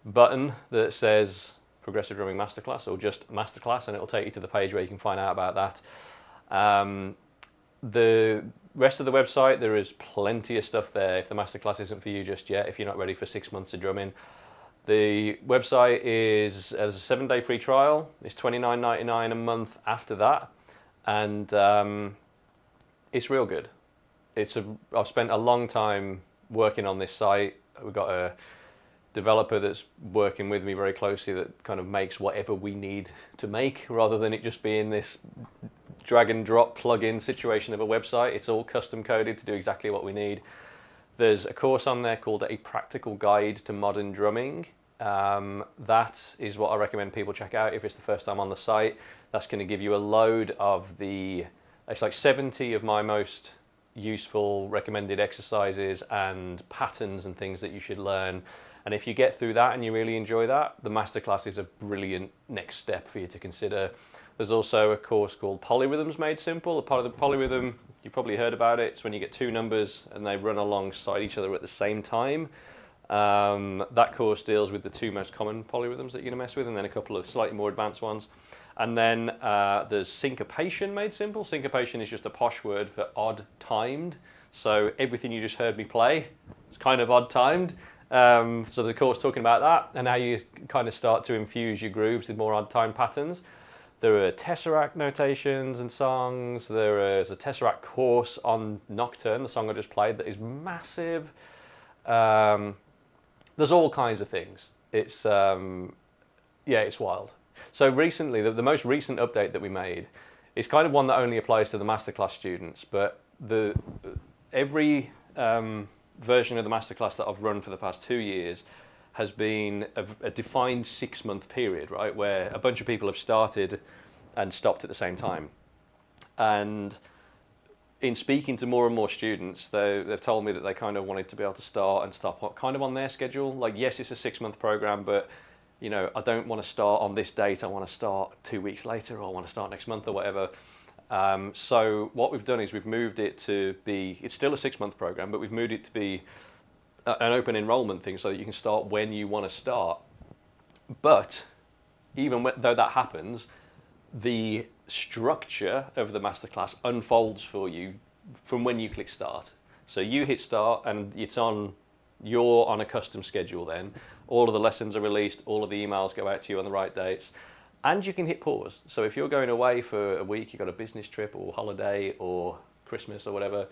button that says Progressive Drumming Masterclass or just Masterclass, and it'll take you to the page where you can find out about that. The rest of the website, there is plenty of stuff there if the Masterclass isn't for you just yet, if you're not ready for 6 months of drumming. The website is as a 7-day free trial. It's $29.99 a month after that, and it's real good. I've spent a long time working on this site. We've got a developer that's working with me very closely that kind of makes whatever we need to make, rather than it just being this drag and drop plug-in situation of a website. It's all custom coded to do exactly what we need. There's a course on there called A Practical Guide to Modern Drumming. That is what I recommend people check out if it's the first time on the site. That's going to give you a load of it's like 70 of my most useful recommended exercises and patterns and things that you should learn. And if you get through that and you really enjoy that, the masterclass is a brilliant next step for you to consider. There's also a course called Polyrhythms Made Simple. A part of the polyrhythm, you've probably heard about it. It's when you get two numbers and they run alongside each other at the same time. That course deals with the two most common polyrhythms that you're going to mess with, and then a couple of slightly more advanced ones. And then there's Syncopation Made Simple. Syncopation is just a posh word for odd timed. So everything you just heard me play, it's kind of odd timed. So there's a course talking about that and how you kind of start to infuse your grooves with more odd time patterns. There are TesseracT notations and songs. There is a TesseracT course on Nocturne, the song I just played, that is massive. There's all kinds of things. It's it's wild. So recently, the most recent update that we made is kind of one that only applies to the masterclass students, but every version of the masterclass that I've run for the past 2 years has been a defined 6-month period, right, where a bunch of people have started and stopped at the same time. And in speaking to more and more students, they've told me that they kind of wanted to be able to start and stop kind of on their schedule. Like, yes, it's a 6-month program, but you know, I don't want to start on this date. I want to start 2 weeks later, or I want to start next month or whatever. So what we've done is we've moved it to be, it's still a 6-month program, but we've moved it to be an open enrollment thing so that you can start when you want to start. But even though that happens, the structure of the masterclass unfolds for you from when you click start. So you hit start and you're on a custom schedule then. All of the lessons are released, all of the emails go out to you on the right dates, and you can hit pause. So if you're going away for a week, you've got a business trip or holiday or Christmas or whatever,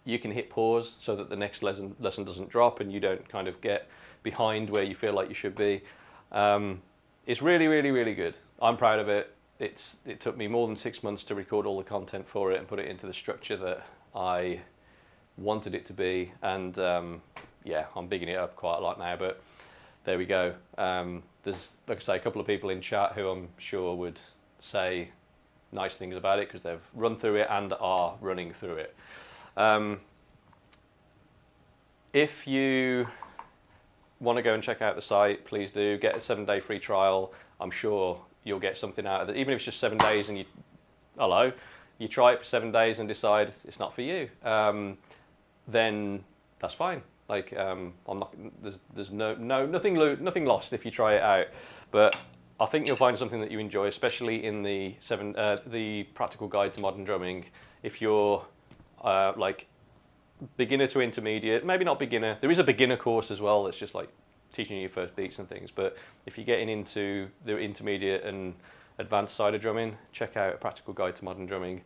you can hit pause so that the next lesson doesn't drop and you don't kind of get behind where you feel like you should be. It's really, really, really good. I'm proud of it. It took me more than 6 months to record all the content for it and put it into the structure that I wanted it to be. And yeah, I'm bigging it up quite a lot now, but there we go. There's, like I say, a couple of people in chat who I'm sure would say nice things about it because they've run through it and are running through it. If you want to go and check out the site, please do. Get a 7-day free trial. I'm sure you'll get something out of it. Even if it's just 7 days and you try it for 7 days and decide it's not for you, then that's fine. Like, I'm not. There's nothing lost if you try it out. But I think you'll find something that you enjoy, especially in the practical guide to modern drumming. If you're like beginner to intermediate, maybe not beginner. There is a beginner course as well that's just like teaching you your first beats and things. But if you're getting into the intermediate and advanced side of drumming, check out a practical guide to modern drumming.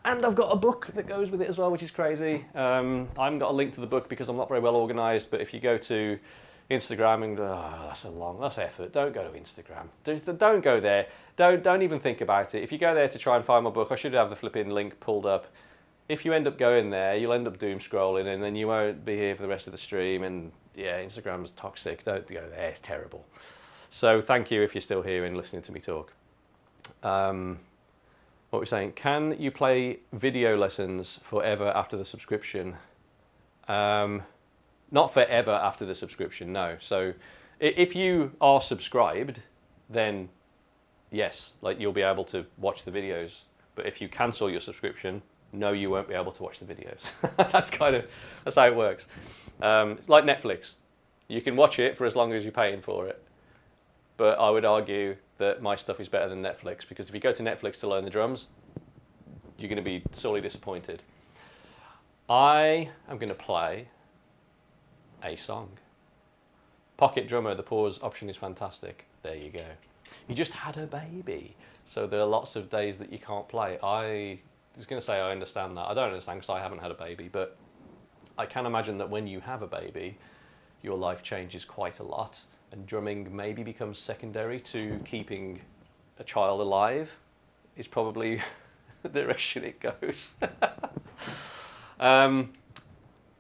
And I've got a book that goes with it as well, which is crazy. I haven't got a link to the book because I'm not very well organised, but if you go to Instagram and that's effort, don't go to Instagram. Don't go there. Don't even think about it. If you go there to try and find my book, I should have the flipping link pulled up. If you end up going there, you'll end up doom scrolling and then you won't be here for the rest of the stream. And yeah, Instagram's toxic. Don't go there, it's terrible. So thank you if you're still here and listening to me talk. What we're saying, can you play video lessons forever after the subscription? Not forever after the subscription, no. So if you are subscribed, then yes, like you'll be able to watch the videos. But if you cancel your subscription, no, you won't be able to watch the videos. that's how it works. It's like Netflix. You can watch it for as long as you're paying for it. But I would argue that my stuff is better than Netflix, because if you go to Netflix to learn the drums, you're going to be sorely disappointed. I am going to play a song. Pocket Drummer, the pause option is fantastic. There you go. You just had a baby, so there are lots of days that you can't play. I was going to say I understand that. I don't understand because I haven't had a baby, but I can imagine that when you have a baby, your life changes quite a lot. And drumming maybe becomes secondary to keeping a child alive is probably the direction it goes.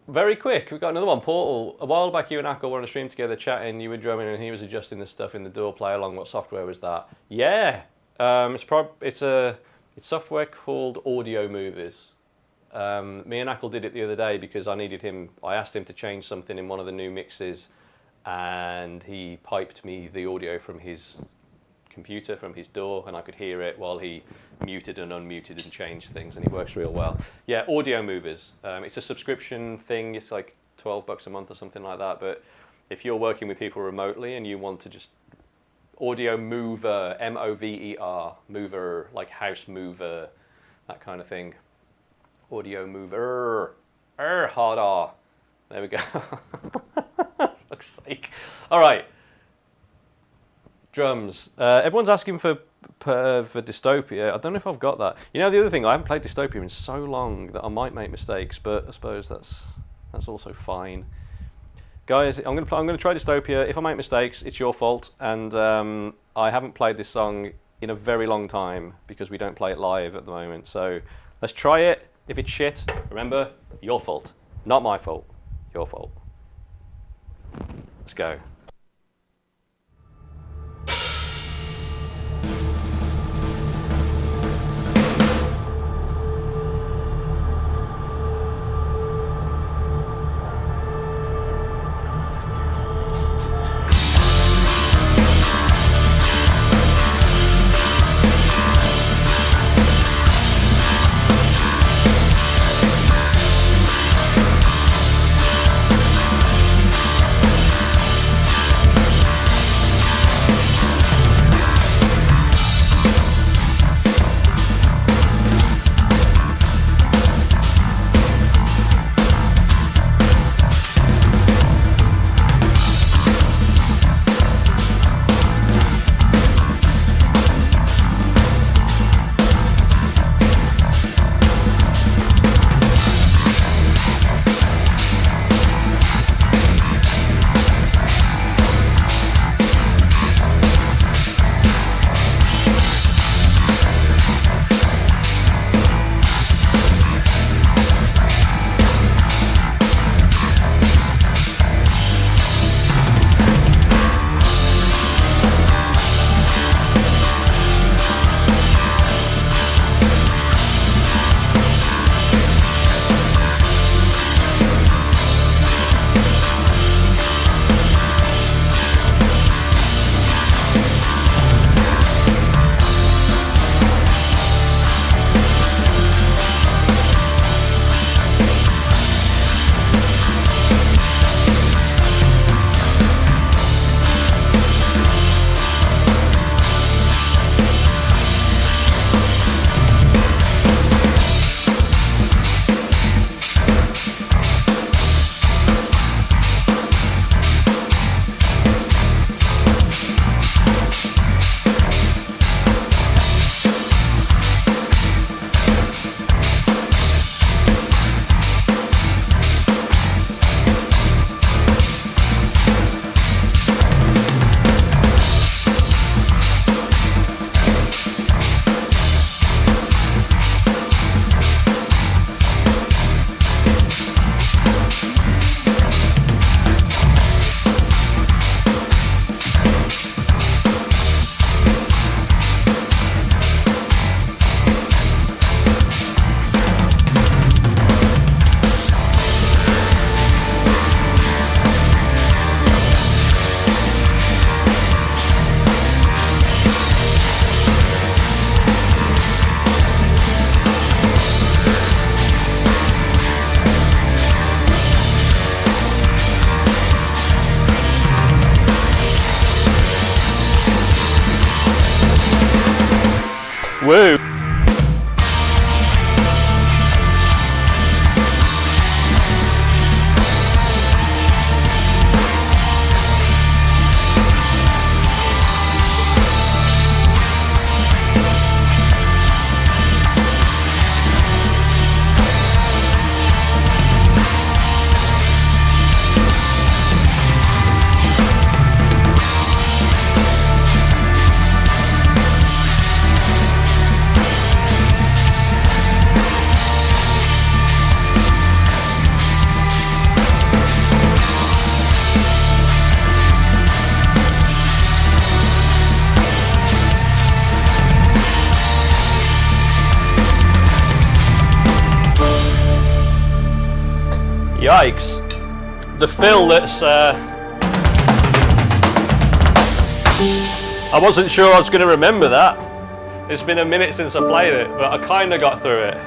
Very quick, we've got another one. Portal. A while back you and Akko were on a stream together chatting, you were drumming and he was adjusting the stuff in the door play along. What software was that? Yeah, it's software called Audio Movies. Me and Ackle did it the other day because I asked him to change something in one of the new mixes, and he piped me the audio from his computer, from his DAW, and I could hear it while he muted and unmuted and changed things, and it works real well. Yeah, Audio Movers. It's a subscription thing. It's like $12 a month or something like that, but if you're working with people remotely and you want to just Audio Mover, M-O-V-E-R, mover, like house mover, that kind of thing. Audio Mover, hard R. There we go. Fuck's sake. All right. Drums. Everyone's asking for Dystopia. I don't know if I've got that. You know, the other thing, I haven't played Dystopia in so long that I might make mistakes, but I suppose that's also fine. Guys, I'm gonna try Dystopia. If I make mistakes, it's your fault. And I haven't played this song in a very long time because we don't play it live at the moment. So let's try it. If it's shit, remember, your fault. Not my fault. Your fault. Let's go. Yikes. The fill that's... I wasn't sure I was going to remember that. It's been a minute since I played it, but I kind of got through it.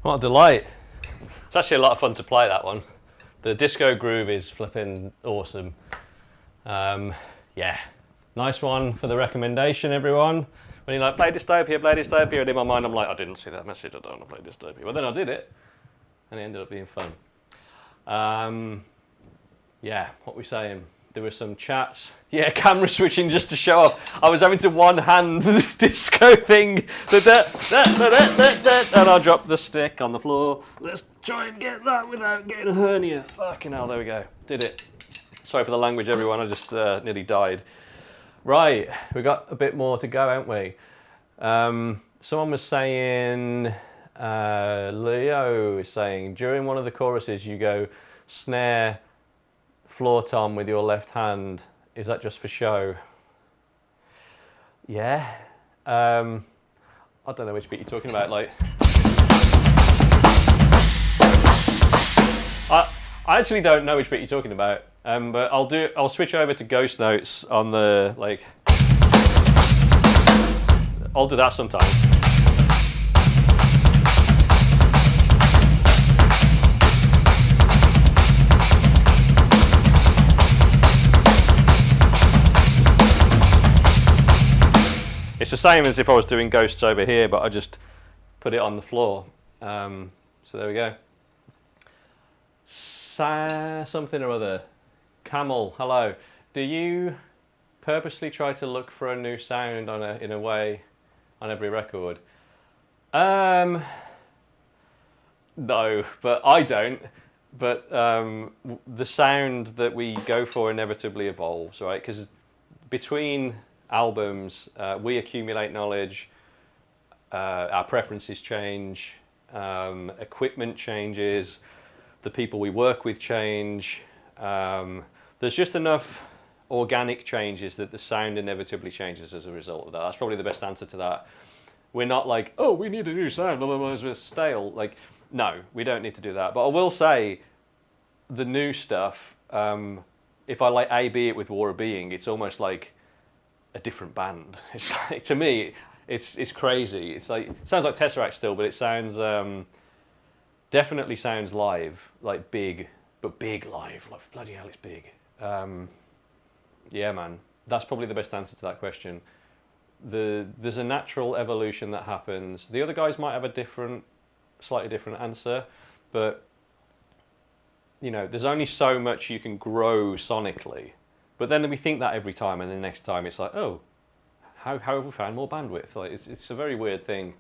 What a delight. It's actually a lot of fun to play, that one. The disco groove is flipping awesome. Yeah, nice one for the recommendation, everyone. When you're like, play Dystopia, and in my mind I'm like, I didn't see that message, I don't want to play Dystopia. Well, then I did it, and it ended up being fun. Yeah, what were we saying? There were some chats. Yeah, camera switching just to show off. I was having to one-hand the disco thing. And I dropped the stick on the floor. Let's try and get that without getting a hernia. Fucking hell, there we go. Did it. Sorry for the language, everyone. I just nearly died. Right, we got a bit more to go, haven't we? Someone was saying, Leo is saying, during one of the choruses you go, snare, floor tom with your left hand. Is that just for show? Yeah. I don't know which bit you're talking about. Like, I actually don't know which bit you're talking about. But I'll switch over to ghost notes on the like. I'll do that sometimes. It's the same as if I was doing ghosts over here, but I just put it on the floor. So there we go. Something or other. Camel, hello. Do you purposely try to look for a new sound in a way on every record? No, but I don't. But the sound that we go for inevitably evolves, right? Because between albums, we accumulate knowledge, our preferences change, equipment changes, the people we work with change. There's just enough organic changes that the sound inevitably changes as a result of that. That's probably the best answer to that. We're not like, oh, we need a new sound, otherwise we're stale. Like, no, we don't need to do that. But I will say, the new stuff, if I like A-B it with War of Being, it's almost like a different band. It's like, to me, it's crazy. It's like, it sounds like TesseracT still, but it sounds, definitely sounds live, like big, but big live, like bloody hell, it's big. Yeah, man, that's probably the best answer to that question. There's a natural evolution that happens. The other guys might have a slightly different answer, but you know, there's only so much you can grow sonically. But then we think that every time, and the next time it's like, oh, how have we found more bandwidth? Like, it's a very weird thing.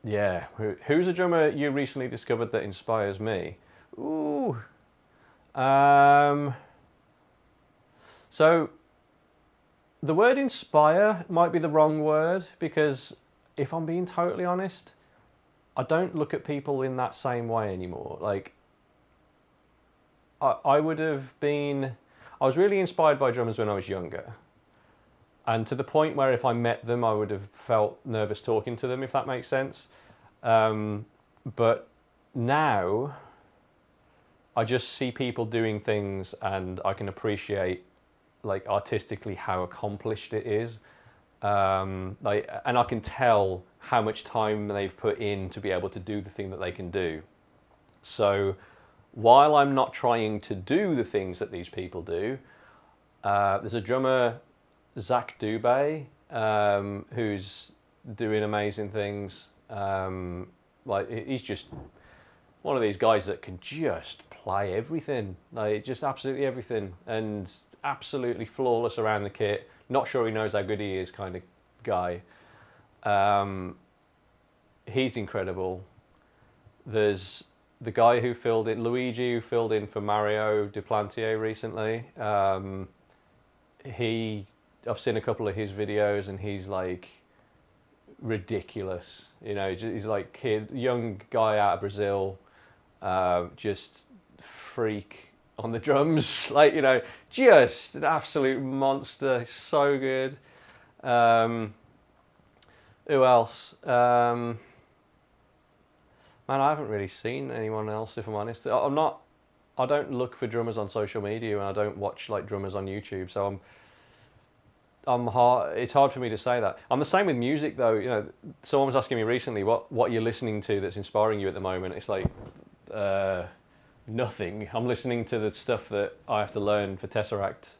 Yeah, who's a drummer you recently discovered that inspires me? Ooh. So the word inspire might be the wrong word, because if I'm being totally honest, I don't look at people in that same way anymore. Like, I would have been, I was really inspired by drummers when I was younger. And to the point where if I met them, I would have felt nervous talking to them, if that makes sense. But now, I just see people doing things and I can appreciate, like, artistically how accomplished it is. And I can tell how much time they've put in to be able to do the thing that they can do. So while I'm not trying to do the things that these people do, there's a drummer, Zach Dubé, who's doing amazing things. Like, he's just one of these guys that can just play everything, like just absolutely everything, and absolutely flawless around the kit. Not sure he knows how good he is kind of guy. He's incredible. There's the guy who filled in, Luigi, who filled in for Mario Duplantier recently. I've seen a couple of his videos and he's like ridiculous. You know, he's like young guy out of Brazil, just freak on the drums, like, you know, just an absolute monster. So good. Who else? Man, I haven't really seen anyone else, if I'm honest. I don't look for drummers on social media, and I don't watch like drummers on YouTube. So it's hard for me to say that. I'm the same with music, though. You know, someone was asking me recently what you're listening to that's inspiring you at the moment. It's like nothing. I'm listening to the stuff that I have to learn for TesseracT,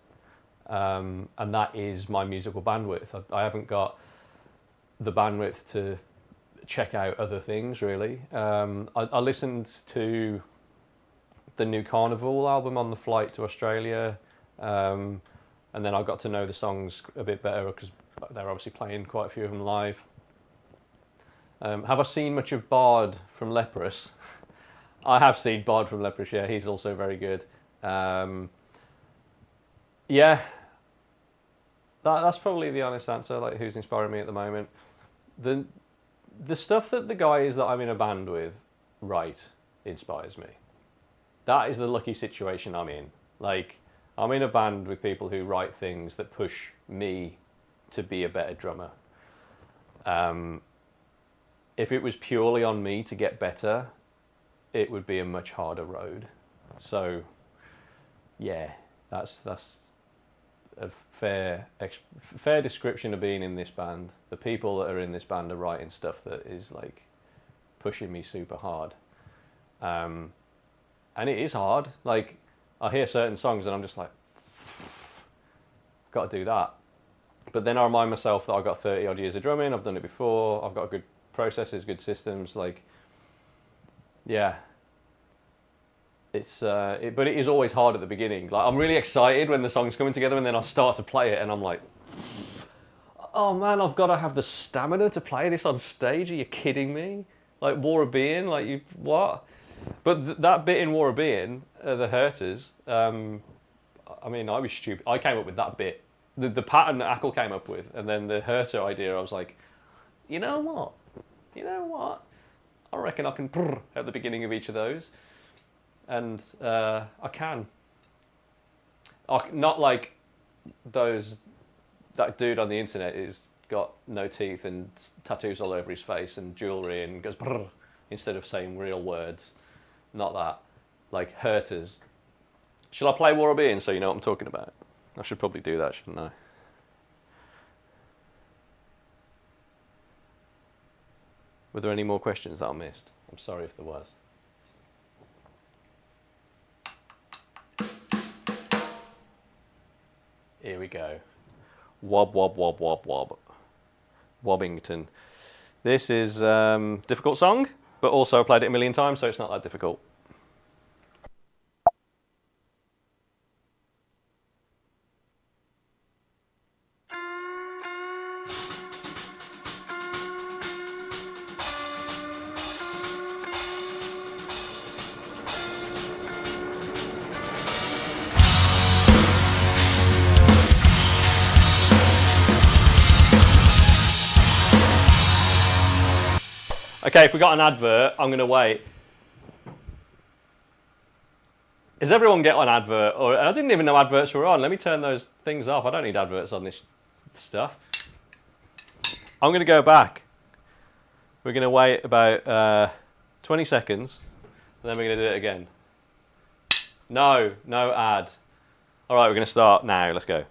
and that is my musical bandwidth. I haven't got the bandwidth to check out other things, really. I listened to the new Carnival album on the flight to Australia, and then I got to know the songs a bit better because they're obviously playing quite a few of them live. Have I seen much of Bard from Leprous? I have seen Bard from Leprous, yeah, he's also very good. Yeah, that's probably the honest answer, like who's inspiring me at the moment. The stuff that the guys that I'm in a band with write inspires me. That is the lucky situation I'm in. Like, I'm in a band with people who write things that push me to be a better drummer. If it was purely on me to get better, it would be a much harder road. So, yeah, that's a fair description of being in this band. The people that are in this band are writing stuff that is like pushing me super hard. And it is hard. Like, I hear certain songs and I'm just like, got to do that. But then I remind myself that I've got 30 odd years of drumming, I've done it before, I've got good processes, good systems, like, yeah. But it is always hard at the beginning. Like, I'm really excited when the song's coming together, and then I start to play it and I'm like, oh man, I've got to have the stamina to play this on stage. Are you kidding me? Like, War of Being, like, what? But that bit in War of Being, the Hurters, I mean, I was stupid. I came up with that bit. The pattern that Ackle came up with, and then the Hurter idea, I was like, you know what? I reckon I can brr at the beginning of each of those. And I can. Not like that dude on the internet who's got no teeth and tattoos all over his face and jewellery and goes brr instead of saying real words. Not that. Like Hurters. Shall I play War of Being so you know what I'm talking about? I should probably do that, shouldn't I? Were there any more questions that I missed? I'm sorry if there was. Here we go. Wob, wob, wob, wob, wob. Wobbington. This is a difficult song, but also I've played it a million times, so it's not that difficult. Okay, if we got an advert, I'm going to wait. Does everyone get an advert? Or I didn't even know adverts were on. Let me turn those things off. I don't need adverts on this stuff. I'm going to go back. We're going to wait about 20 seconds, and then we're going to do it again. No ad. All right, we're going to start now. Let's go.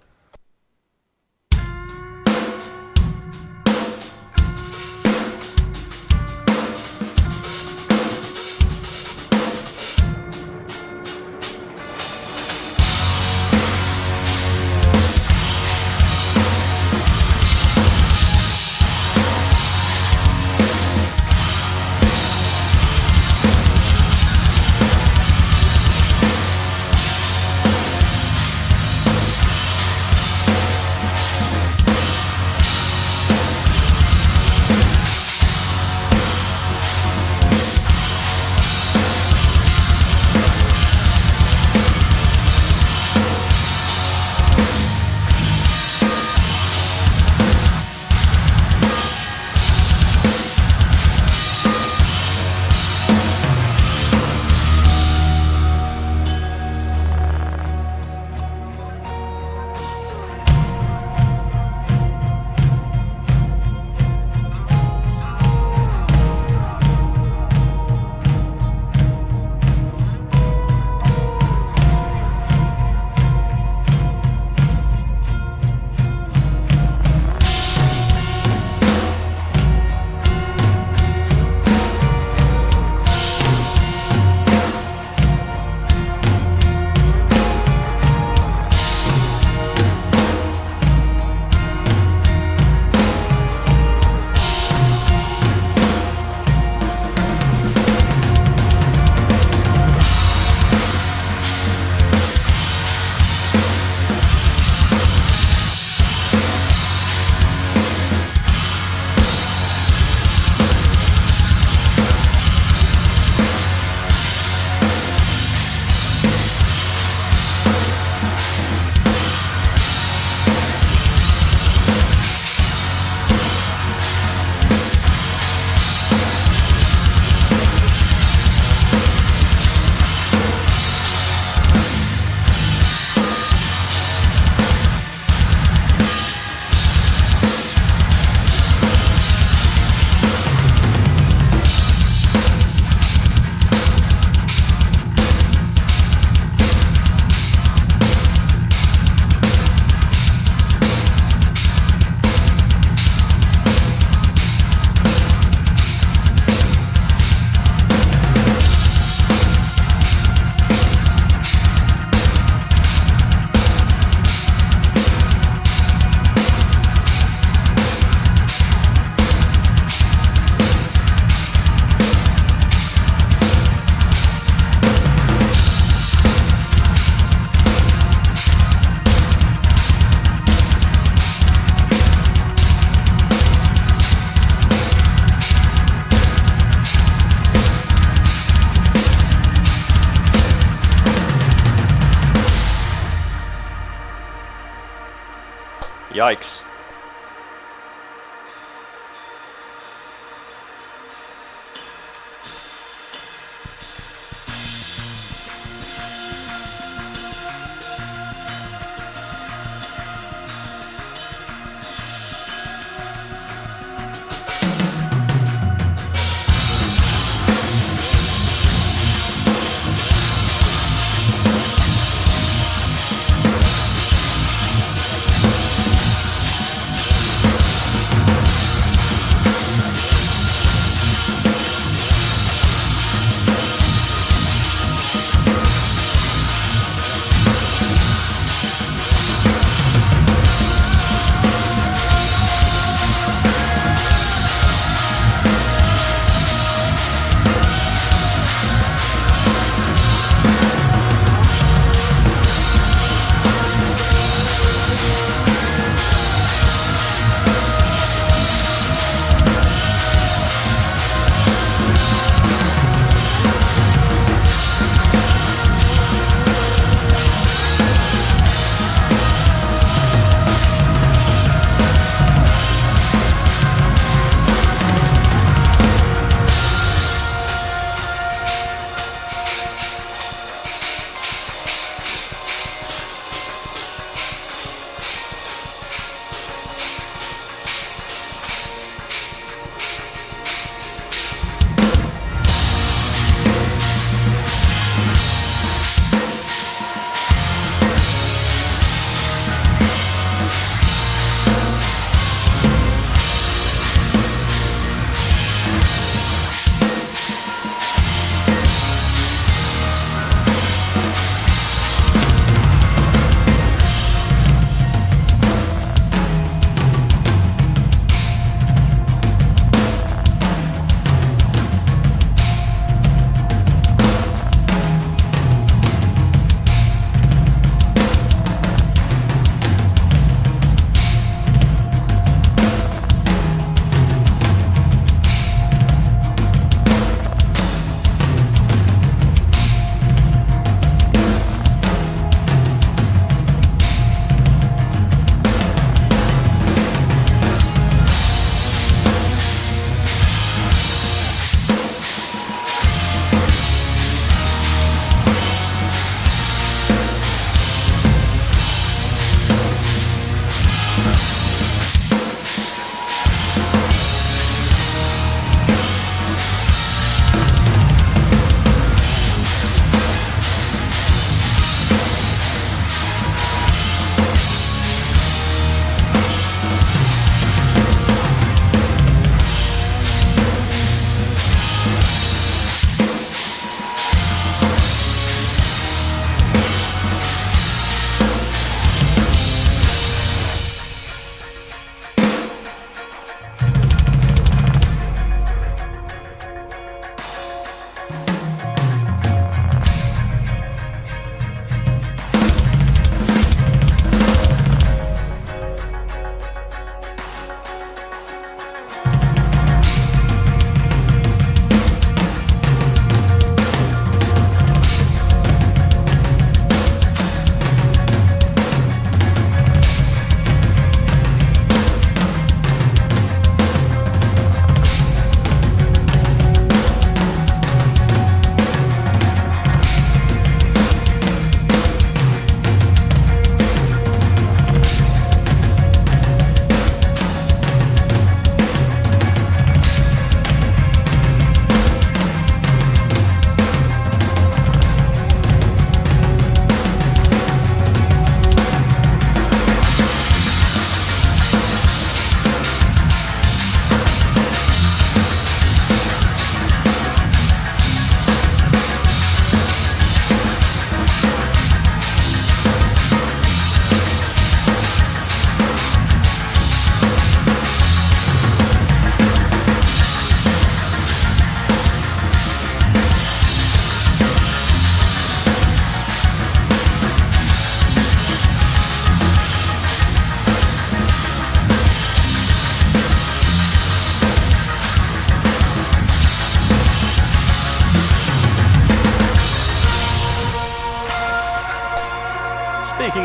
Yikes.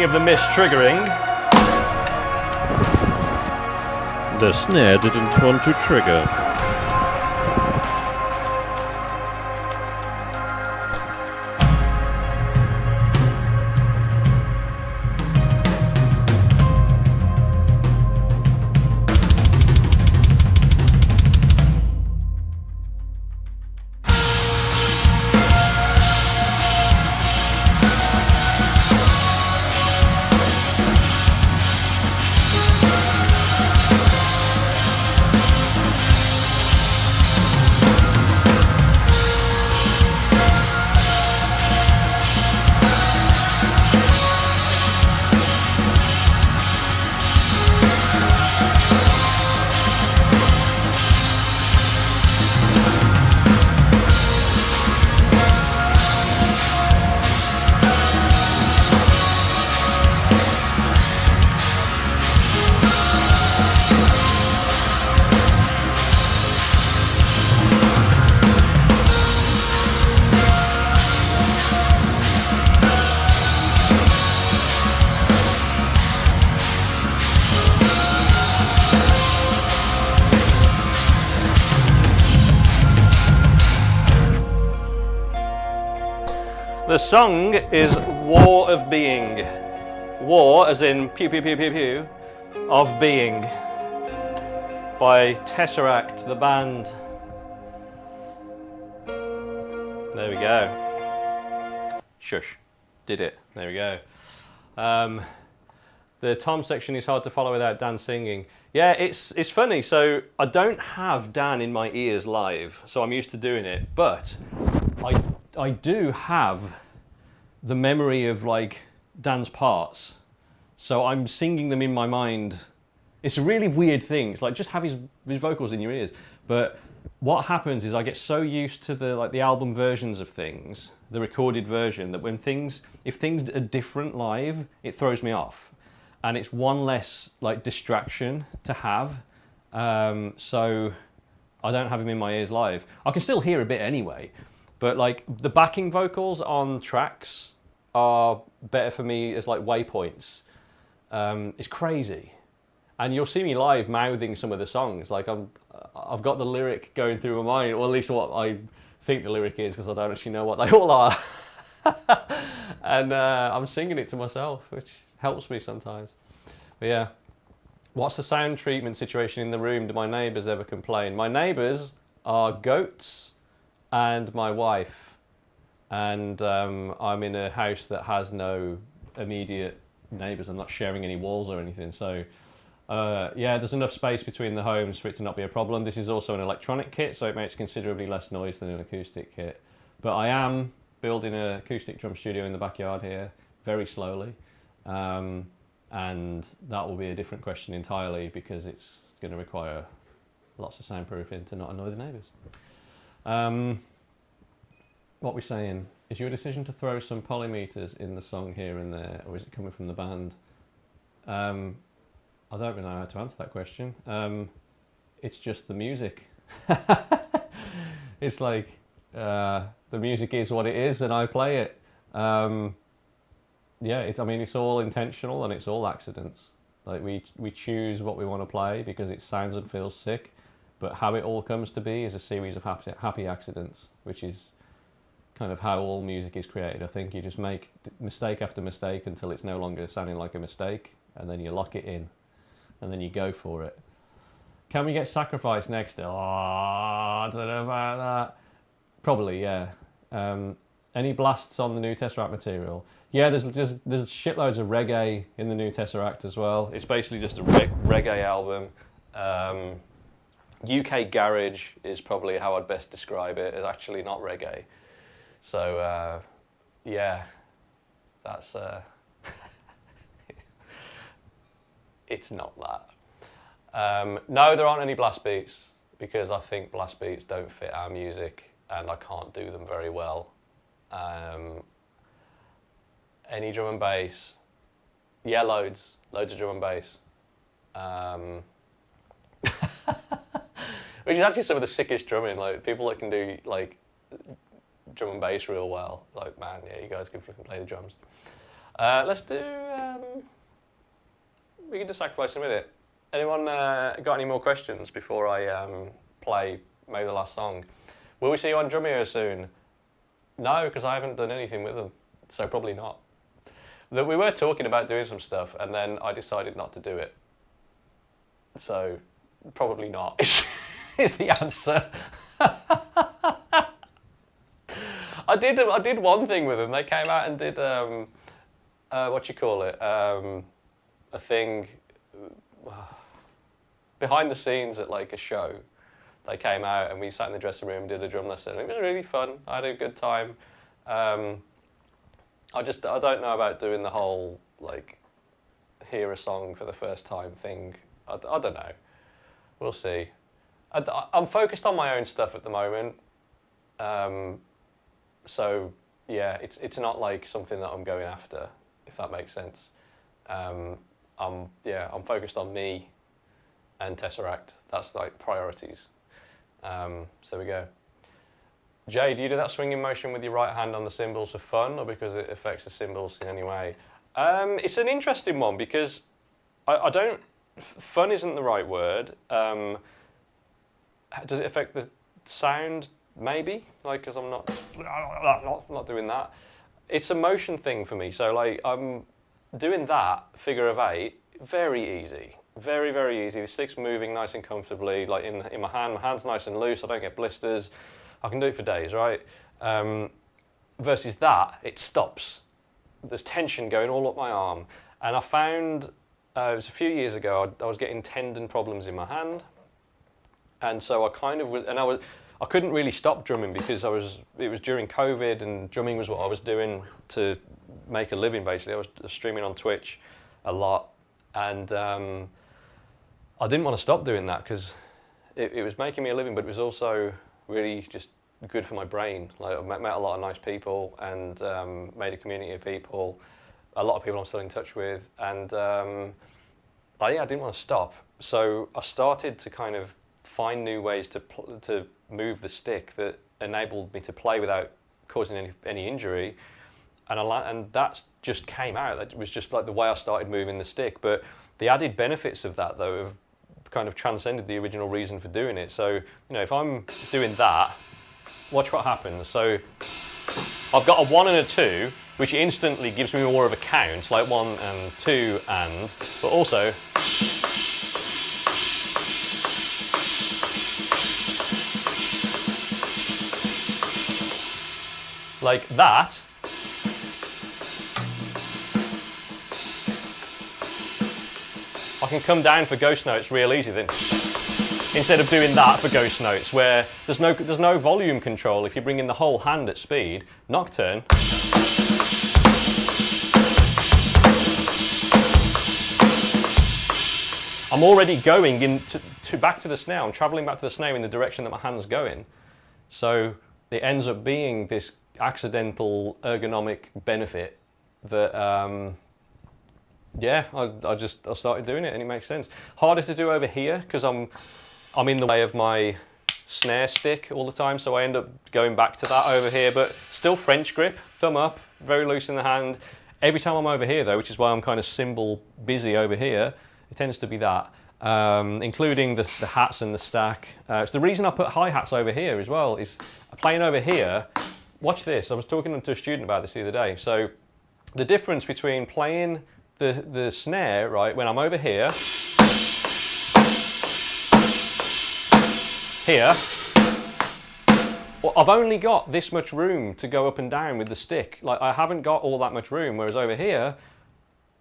Speaking of the miss triggering, the snare didn't want to trigger. The song is War of Being. War, as in pew pew pew pew pew, of being, by TesseracT, the band. There we go. Shush. Did it. There we go. The tom section is hard to follow without Dan singing. Yeah, it's funny. So I don't have Dan in my ears live, so I'm used to doing it. But I do have the memory of like Dan's parts, so I'm singing them in my mind. It's a really weird thing. It's like just have his vocals in your ears. But what happens is I get so used to the album versions of things, the recorded version, that if things are different live, it throws me off, and it's one less like distraction to have. So I don't have him in my ears live. I can still hear a bit anyway. But like the backing vocals on tracks are better for me as like waypoints. It's crazy, and you'll see me live mouthing some of the songs. Like I've got the lyric going through my mind, or at least what I think the lyric is, because I don't actually know what they all are. And I'm singing it to myself, which helps me sometimes. But yeah, what's the sound treatment situation in the room? Do my neighbours ever complain? My neighbours are goats and my wife, and I'm in a house that has no immediate neighbours. I'm not sharing any walls or anything, so yeah, there's enough space between the homes for it to not be a problem. This is also an electronic kit, so it makes considerably less noise than an acoustic kit. But I am building an acoustic drum studio in the backyard here, very slowly, and that will be a different question entirely, because it's going to require lots of soundproofing to not annoy the neighbours. What we're saying, is your decision to throw some polymeters in the song here and there, or is it coming from the band? I don't really know how to answer that question. It's just the music. It's like the music is what it is, and I play it. Yeah, it's all intentional and it's all accidents. Like we choose what we want to play because it sounds and feels sick. But how it all comes to be is a series of happy accidents, which is kind of how all music is created. I think you just make mistake after mistake until it's no longer sounding like a mistake, and then you lock it in, and then you go for it. Can we get Sacrifice next? Oh, I don't know about that. Probably, yeah. Any blasts on the new TesseracT material? Yeah, there's shitloads of reggae in the new TesseracT as well. It's basically just a reggae album. UK garage is probably how I'd best describe it. It's actually not reggae. So, yeah, that's... it's not that. No, there aren't any blast beats, because I think blast beats don't fit our music and I can't do them very well. Any drum and bass? Yeah, loads of drum and bass. Which is actually some of the sickest drumming, like people that can do like drum and bass real well. It's like, man, yeah, you guys can play the drums. Let's do. We can just sacrifice a minute. Anyone got any more questions before I play maybe the last song? Will we see you on Drumeo soon? No, because I haven't done anything with them, so probably not. That we were talking about doing some stuff, and then I decided not to do it. So probably not is the answer. I did one thing with them. They came out and did what you call it, a thing behind the scenes at like a show. They came out and we sat in the dressing room and did a drum lesson. It was really fun. I had a good time. I don't know about doing the whole like hear a song for the first time thing. I don't know. We'll see. I'm focused on my own stuff at the moment. So yeah, it's not like something that I'm going after, if that makes sense. I'm focused on me and TesseracT. That's like priorities. So there we go. Jay, do you do that swinging motion with your right hand on the cymbals for fun, or because it affects the cymbals in any way? It's an interesting one because I don't. Fun isn't the right word. Does it affect the sound? Maybe, like, because I'm not doing that. It's a motion thing for me. So like I'm doing that figure of 8, very easy. Very, very easy. The stick's moving nice and comfortably, like in my hand. My hand's nice and loose. I don't get blisters. I can do it for days, right? Versus that, it stops. There's tension going all up my arm. And I found, it was a few years ago, I was getting tendon problems in my hand. And so I kind of was, and I couldn't really stop drumming because it was during COVID and drumming was what I was doing to make a living basically. I was streaming on Twitch a lot. And I didn't want to stop doing that because it was making me a living, but it was also really just good for my brain. Like I met a lot of nice people and made a community of people, a lot of people I'm still in touch with, and I didn't want to stop. So I started to kind of find new ways to move the stick that enabled me to play without causing any injury, and that just came out. That was just like the way I started moving the stick. But the added benefits of that though have kind of transcended the original reason for doing it. So, you know, if I'm doing that, watch what happens. So I've got a 1 and a 2, which instantly gives me more of a count, like 1 and 2 and, but also like that. I can come down for ghost notes real easy then, instead of doing that for ghost notes where there's no volume control. If you bring in the whole hand at speed, nocturne. I'm already going back to the snare. I'm traveling back to the snare in the direction that my hand's going. So it ends up being this accidental ergonomic benefit that I started doing it and it makes sense. Harder to do over here because I'm in the way of my snare stick all the time, so I end up going back to that over here, but still French grip, thumb up, very loose in the hand. Every time I'm over here though, which is why I'm kind of cymbal busy over here, it tends to be that, including the hats and the stack. It's the reason I put hi-hats over here as well, is playing over here. Watch this, I was talking to a student about this the other day. So the difference between playing the snare, right, when I'm over here, well, I've only got this much room to go up and down with the stick. Like I haven't got all that much room, whereas over here,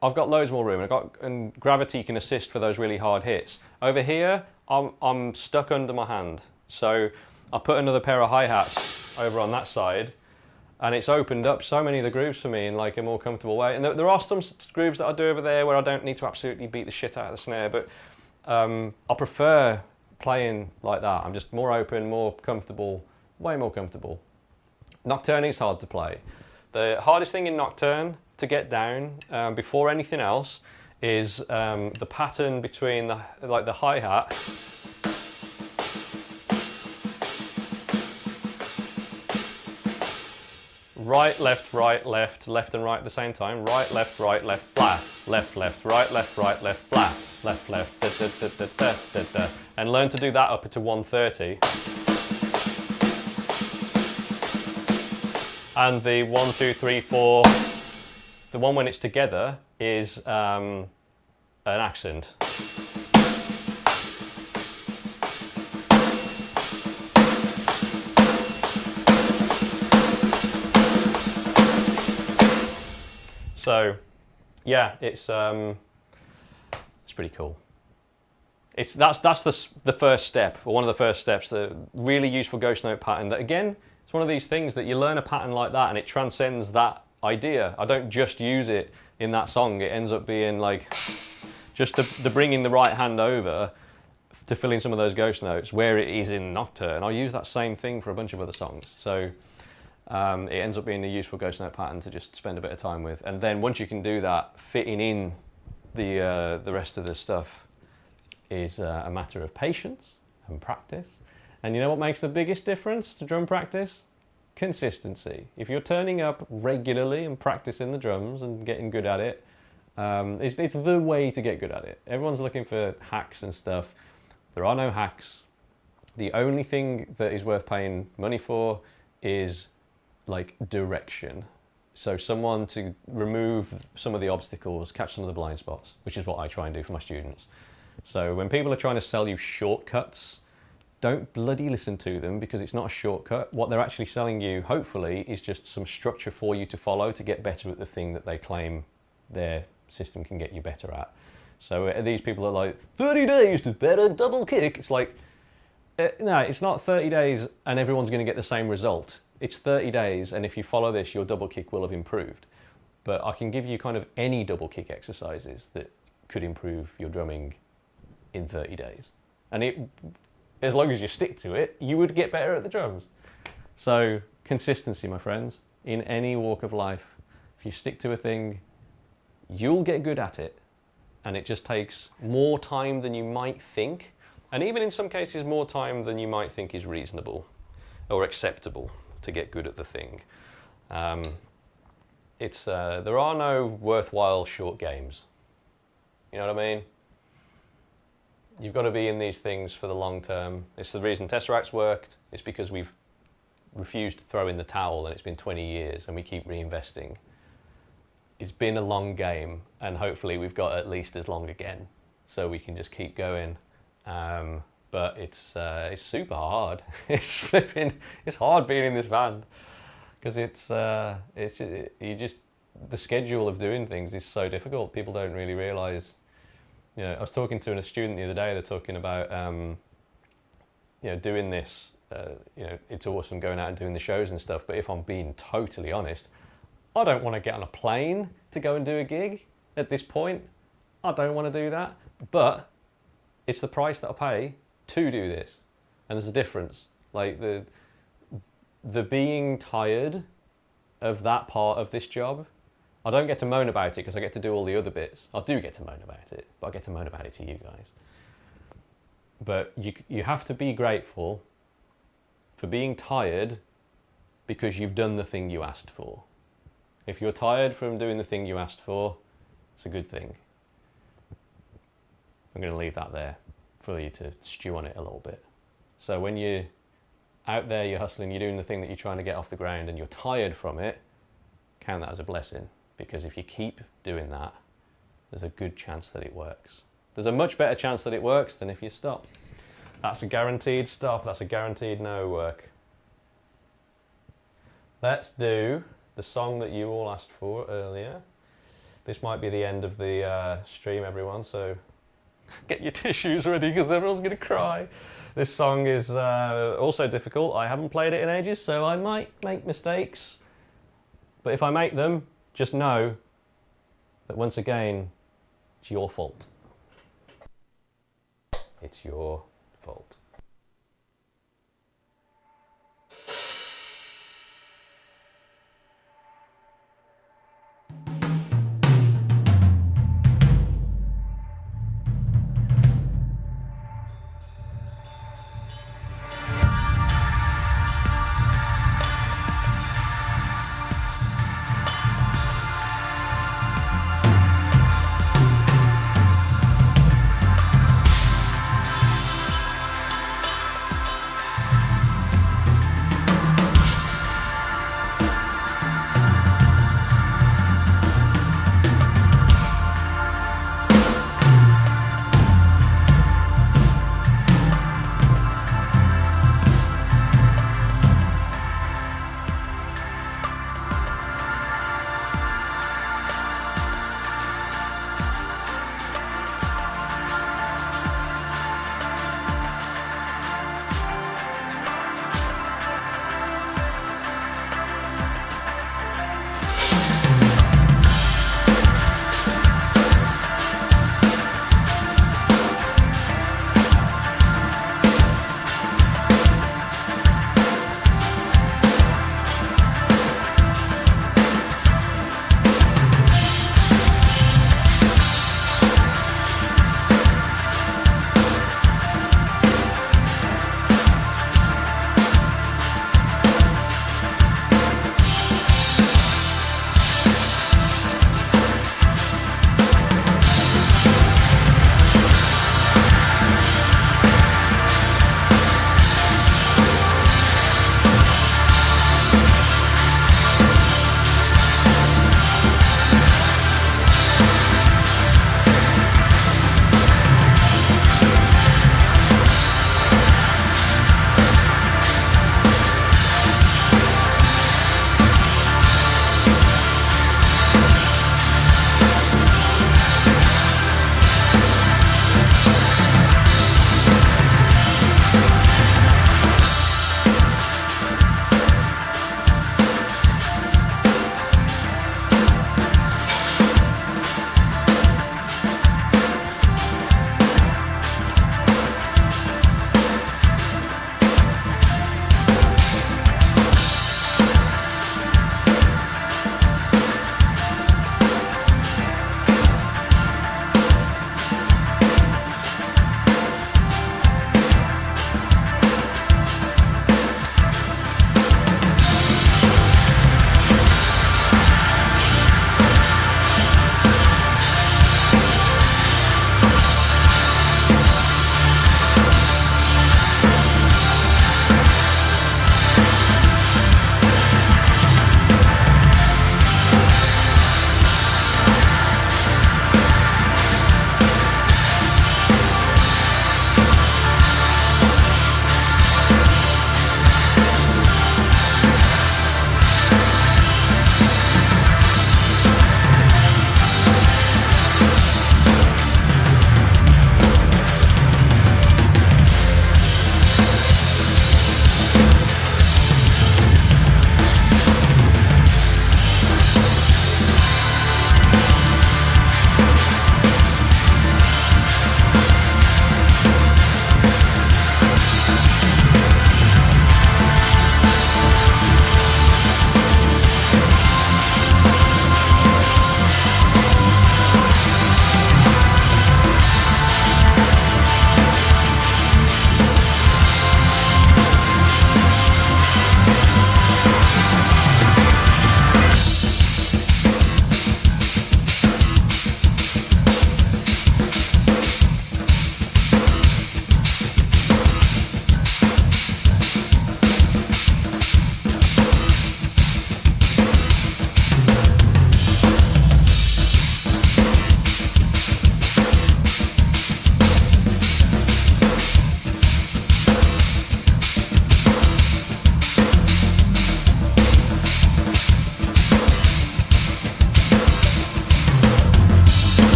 I've got loads more room. And gravity can assist for those really hard hits. Over here, I'm stuck under my hand. So I put another pair of hi-hats over on that side, and it's opened up so many of the grooves for me in like a more comfortable way. And there are some grooves that I do over there where I don't need to absolutely beat the shit out of the snare, but I prefer playing like that. I'm just more open, more comfortable, way more comfortable. Nocturne is hard to play. The hardest thing in Nocturne to get down before anything else is the pattern between the hi-hat right, left, left and right at the same time. Right, left, blah. Left, right, blah. Left, da, da, da, da, da, da, da. And learn to do that up to 130. And the 1, 2, 3, 4, the one when it's together is an accent. So, yeah, it's pretty cool. That's the first step, or one of the first steps. The really useful ghost note pattern. That again, it's one of these things that you learn a pattern like that, and it transcends that idea. I don't just use it in that song. It ends up being like just the bringing the right hand over to fill in some of those ghost notes where it is in Nocturne. I use that same thing for a bunch of other songs. So. It ends up being a useful ghost note pattern to just spend a bit of time with, and then once you can do that, fitting in the rest of the stuff is a matter of patience and practice. And you know what makes the biggest difference to drum practice? Consistency. If you're turning up regularly and practicing the drums and getting good at it, it's the way to get good at it. Everyone's looking for hacks and stuff. There are no hacks. The only thing that is worth paying money for is like direction. So someone to remove some of the obstacles, catch some of the blind spots, which is what I try and do for my students. So when people are trying to sell you shortcuts, don't bloody listen to them, because it's not a shortcut. What they're actually selling you, hopefully, is just some structure for you to follow to get better at the thing that they claim their system can get you better at. So these people are like, 30 days to better double kick. It's like, no, it's not 30 days and everyone's going to get the same result. It's 30 days, and if you follow this, your double kick will have improved. But I can give you kind of any double kick exercises that could improve your drumming in 30 days. And as long as you stick to it, you would get better at the drums. So consistency, my friends, in any walk of life. If you stick to a thing, you'll get good at it. And it just takes more time than you might think. And even in some cases, more time than you might think is reasonable or acceptable to get good at the thing. There are no worthwhile short games. You know what I mean? You've got to be in these things for the long term. It's the reason TesseracT's worked. It's because we've refused to throw in the towel, and it's been 20 years and we keep reinvesting. It's been a long game, and hopefully we've got at least as long again, so we can just keep going. But it's super hard. It's hard being in this band, because the schedule of doing things is so difficult. People don't really realise. You know, I was talking to a student the other day. They're talking about doing this. It's awesome going out and doing the shows and stuff. But if I'm being totally honest, I don't want to get on a plane to go and do a gig at this point. I don't want to do that. But it's the price that I pay to do this, and there's a difference. Like the being tired of that part of this job, I don't get to moan about it because I get to do all the other bits. I do get to moan about it, but I get to moan about it to you guys. But you have to be grateful for being tired, because you've done the thing you asked for. If you're tired from doing the thing you asked for, it's a good thing. I'm going to leave that there for you to stew on it a little bit. So when you're out there, you're hustling, you're doing the thing that you're trying to get off the ground, and you're tired from it, count that as a blessing. Because if you keep doing that, there's a good chance that it works. There's a much better chance that it works than if you stop. That's a guaranteed stop. That's a guaranteed no work. Let's do the song that you all asked for earlier. This might be the end of the stream, everyone, so get your tissues ready, because everyone's going to cry. This song is also difficult. I haven't played it in ages, so I might make mistakes. But if I make them, just know that once again, it's your fault. It's your fault.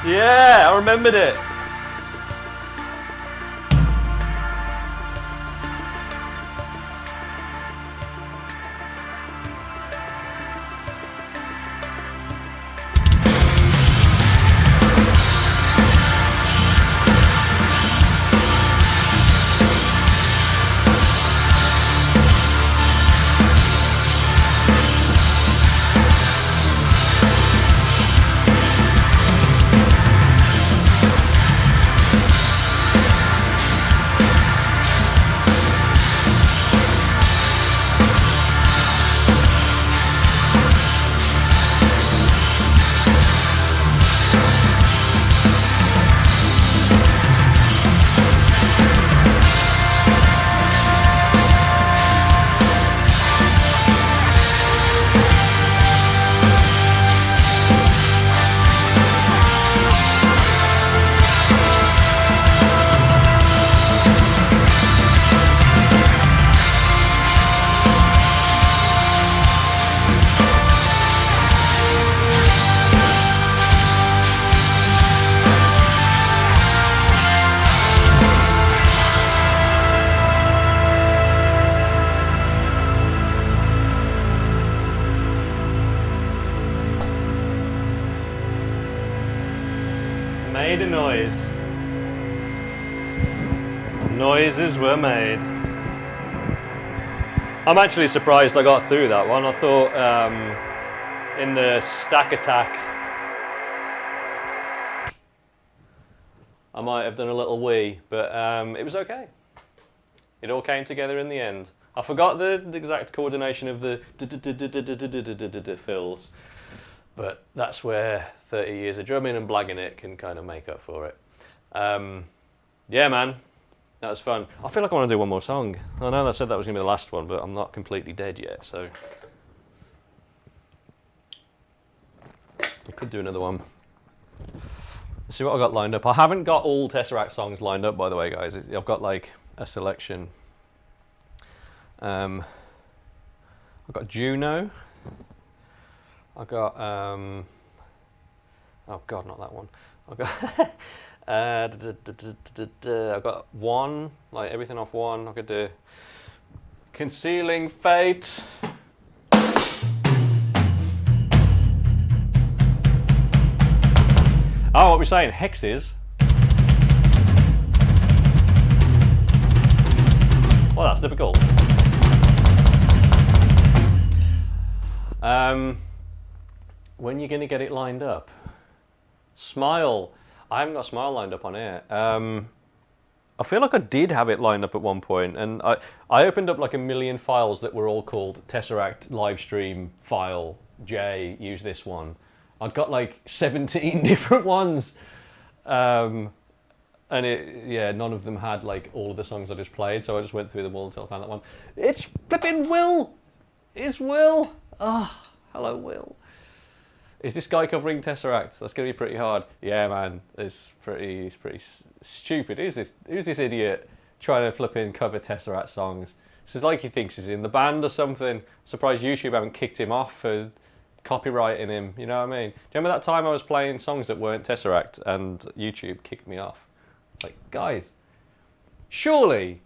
Yeah, I remembered it. Made a noise. Noises were made. I'm actually surprised I got through that one. I thought in the stack attack I might have done a little wee, but it was okay. It all came together in the end. I forgot the exact coordination of the fills, but that's where 30 years of drumming and blagging it can kind of make up for it. Yeah, man, that was fun. I feel like I want to do one more song. I know I said that was going to be the last one, but I'm not completely dead yet, so I could do another one. Let's see what I got lined up. I haven't got all TesseracT songs lined up, by the way, guys. I've got like a selection. I've got Juno. I've got oh god, not that one. I've got I've got one, like everything off one. I could do Concealing Fate. Oh, what we're saying, hexes. Well, that's difficult. When you're going to get it lined up? Smile. I haven't got Smile lined up on here. I feel like I did have it lined up at one point, and I opened up like a million files that were all called Tesseract Livestream File J, use this one. I'd got like 17 different ones. And none of them had like all of the songs I just played, so I just went through them all until I found that one. It's flipping Will! It's Will! Ah, oh, hello Will. Is this guy covering Tesseract? That's going to be pretty hard. Yeah, man, it's pretty stupid. Who's this idiot trying to flipping cover Tesseract songs? This is like he thinks he's in the band or something. Surprised YouTube haven't kicked him off for copyrighting him, you know what I mean? Do you remember that time I was playing songs that weren't Tesseract and YouTube kicked me off? Like, guys, surely,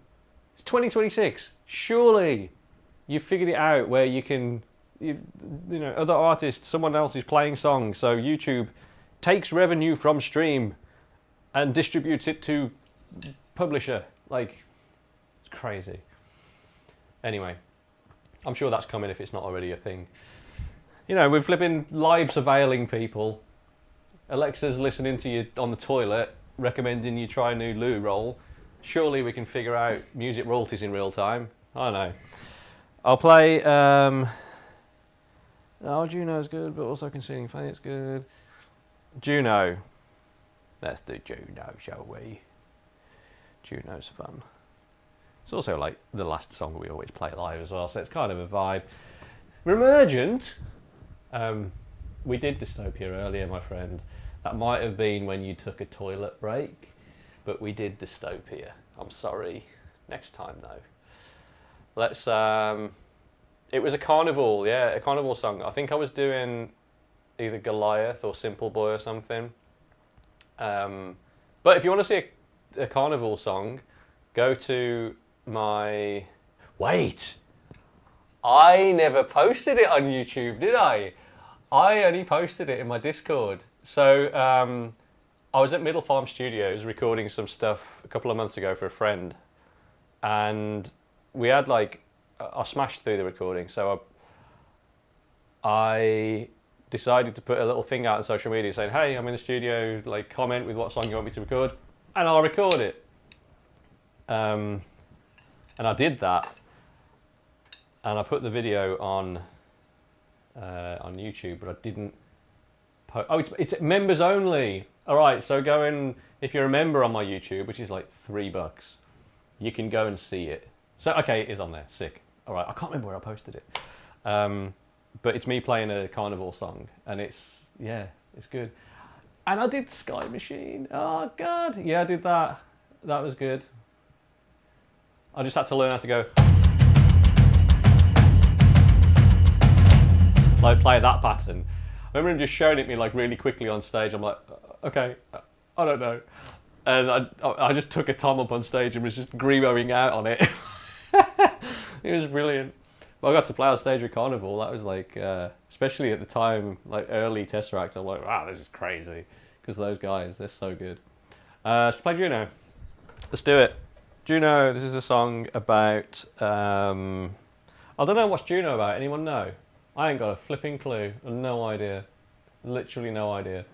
it's 2026, surely you've figured it out where you can, you know, other artists, someone else is playing songs, so YouTube takes revenue from stream and distributes it to publisher. Like, it's crazy. Anyway, I'm sure that's coming if it's not already a thing. You know, we're flipping live surveilling people. Alexa's listening to you on the toilet, recommending you try a new loo roll. Surely we can figure out music royalties in real time. I don't know. I'll play... oh, Juno's good, but also Concealing Fate's good. Juno. Let's do Juno, shall we? Juno's fun. It's also like the last song we always play live as well, so it's kind of a vibe. Remergent. We did Dystopia earlier, my friend. That might have been when you took a toilet break, but we did Dystopia. I'm sorry. Next time, though. Let's... it was a carnival, yeah, a carnival song. I think I was doing either Goliath or Simple Boy or something. But if you want to see a carnival song, go to my... Wait! I never posted it on YouTube, did I? I only posted it in my Discord. So I was at Middle Farm Studios recording some stuff a couple of months ago for a friend. And we had like... I smashed through the recording, so I decided to put a little thing out on social media saying, hey, I'm in the studio, like comment with what song you want me to record, and I'll record it. And I did that, and I put the video on YouTube, but I didn't post. Oh, it's members only. All right, so go in, if you're a member on my YouTube, which is like $3, you can go and see it. So, okay, it is on there, sick. All right, I can't remember where I posted it. But it's me playing a carnival song, and it's good. And I did Sky Machine. Oh God, yeah, I did that. That was good. I just had to learn how to go like play that pattern. I remember him just showing it me like really quickly on stage. I'm like, okay, I don't know, and I just took a tom up on stage and was just grimoing out on it. It was brilliant. But I got to play on stage with Carnival. That was like, especially at the time, like early TesseracT. I'm like, wow, this is crazy. Because those guys, they're so good. Let's play Juno. Let's do it. Juno, this is a song about, I don't know what's Juno about. Anyone know? I ain't got a flipping clue. No idea. Literally no idea.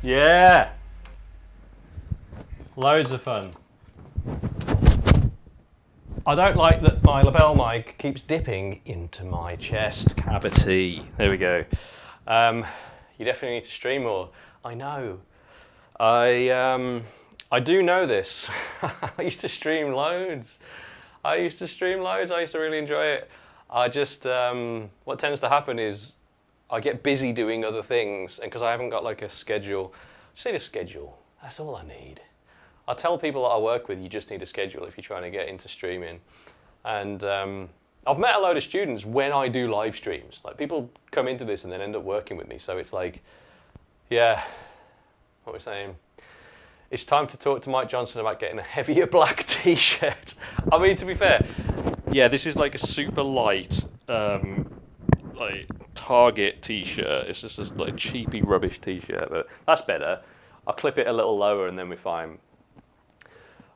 Yeah! Loads of fun. I don't like that my lapel mic keeps dipping into my chest cavity. There we go. You definitely need to stream more. I know. I do know this. I used to stream loads. I used to really enjoy it. I just, what tends to happen is I get busy doing other things, and because I haven't got like a schedule, just need a schedule. That's all I need. I tell people that I work with, you just need a schedule if you're trying to get into streaming. And I've met a load of students when I do live streams. Like, people come into this and then end up working with me. So it's like, yeah, what we're saying. It's time to talk to Mike Johnson about getting a heavier black t-shirt. I mean, to be fair, yeah, this is like a super light, like Target t-shirt. It's just this like cheapy rubbish t-shirt, but that's better. I'll clip it a little lower and then we're fine.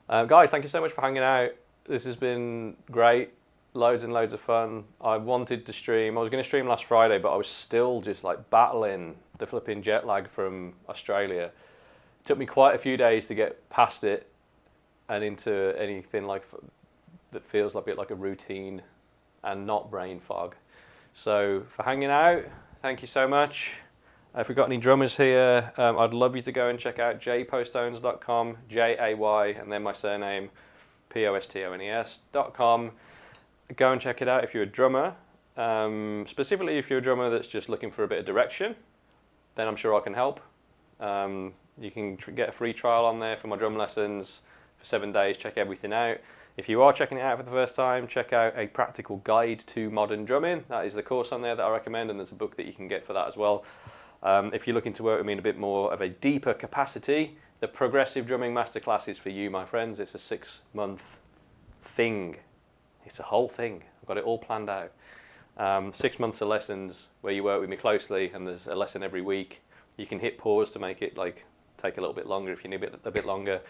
Guys, thank you so much for hanging out. This has been great. Loads and loads of fun. I wanted to stream. I was going to stream last Friday, but I was still just like battling the flipping jet lag from Australia. It took me quite a few days to get past it and into anything like that feels a bit like a routine and not brain fog. So for hanging out, thank you so much. If we've got any drummers here, I'd love you to go and check out jaypostones.com, J-A-Y, and then my surname, P-O-S-T-O-N-E-S.com. Go and check it out if you're a drummer. Specifically if you're a drummer that's just looking for a bit of direction, then I'm sure I can help. You can get a free trial on there for my drum lessons for 7 days, check everything out. If you are checking it out for the first time, check out A Practical Guide to Modern Drumming. That is the course on there that I recommend, and there's a book that you can get for that as well. If you're looking to work with me in a bit more of a deeper capacity, the Progressive Drumming Masterclass is for you, my friends. It's a 6-month thing. It's a whole thing. I've got it all planned out. 6 months of lessons where you work with me closely, and there's a lesson every week. You can hit pause to make it like take a little bit longer if you need a bit longer,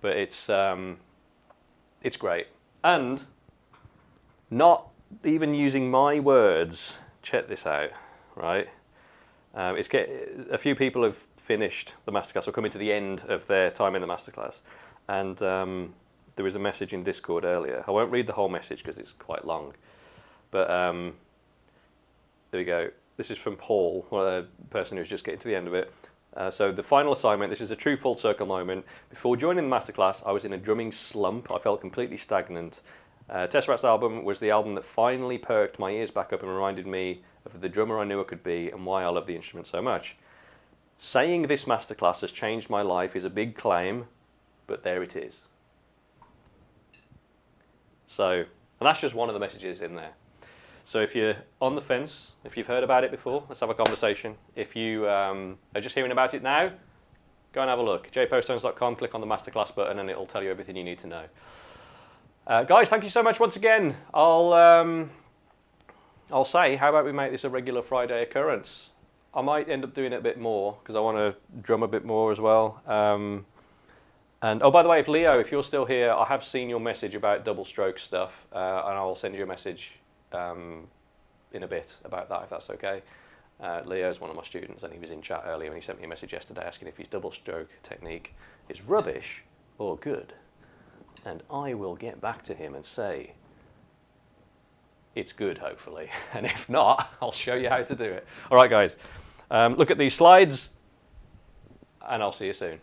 but it's great. And not even using my words. Check this out, right? A few people have finished the masterclass or coming to the end of their time in the masterclass, and there was a message in Discord earlier. I won't read the whole message because it's quite long, but there we go. This is from Paul, a person who's just getting to the end of it. So the final assignment, this is a true full circle moment. Before joining the masterclass, I was in a drumming slump. I felt completely stagnant. TesseracT's album was the album that finally perked my ears back up and reminded me of the drummer I knew I could be and why I love the instrument so much. Saying this masterclass has changed my life is a big claim, but there it is. So, and that's just one of the messages in there. So if you're on the fence, if you've heard about it before, let's have a conversation. If you are just hearing about it now, go and have a look. jpostones.com, click on the masterclass button and it'll tell you everything you need to know. Guys, thank you so much once again. I'll say, how about we make this a regular Friday occurrence? I might end up doing it a bit more because I want to drum a bit more as well. And oh, by the way, if you're still here, I have seen your message about double stroke stuff, and I'll send you a message in a bit about that, if that's okay. Leo's one of my students, and he was in chat earlier, and he sent me a message yesterday asking if his double stroke technique is rubbish or good. And I will get back to him and say, it's good, hopefully. And if not, I'll show you how to do it. All right, guys, look at these slides, and I'll see you soon.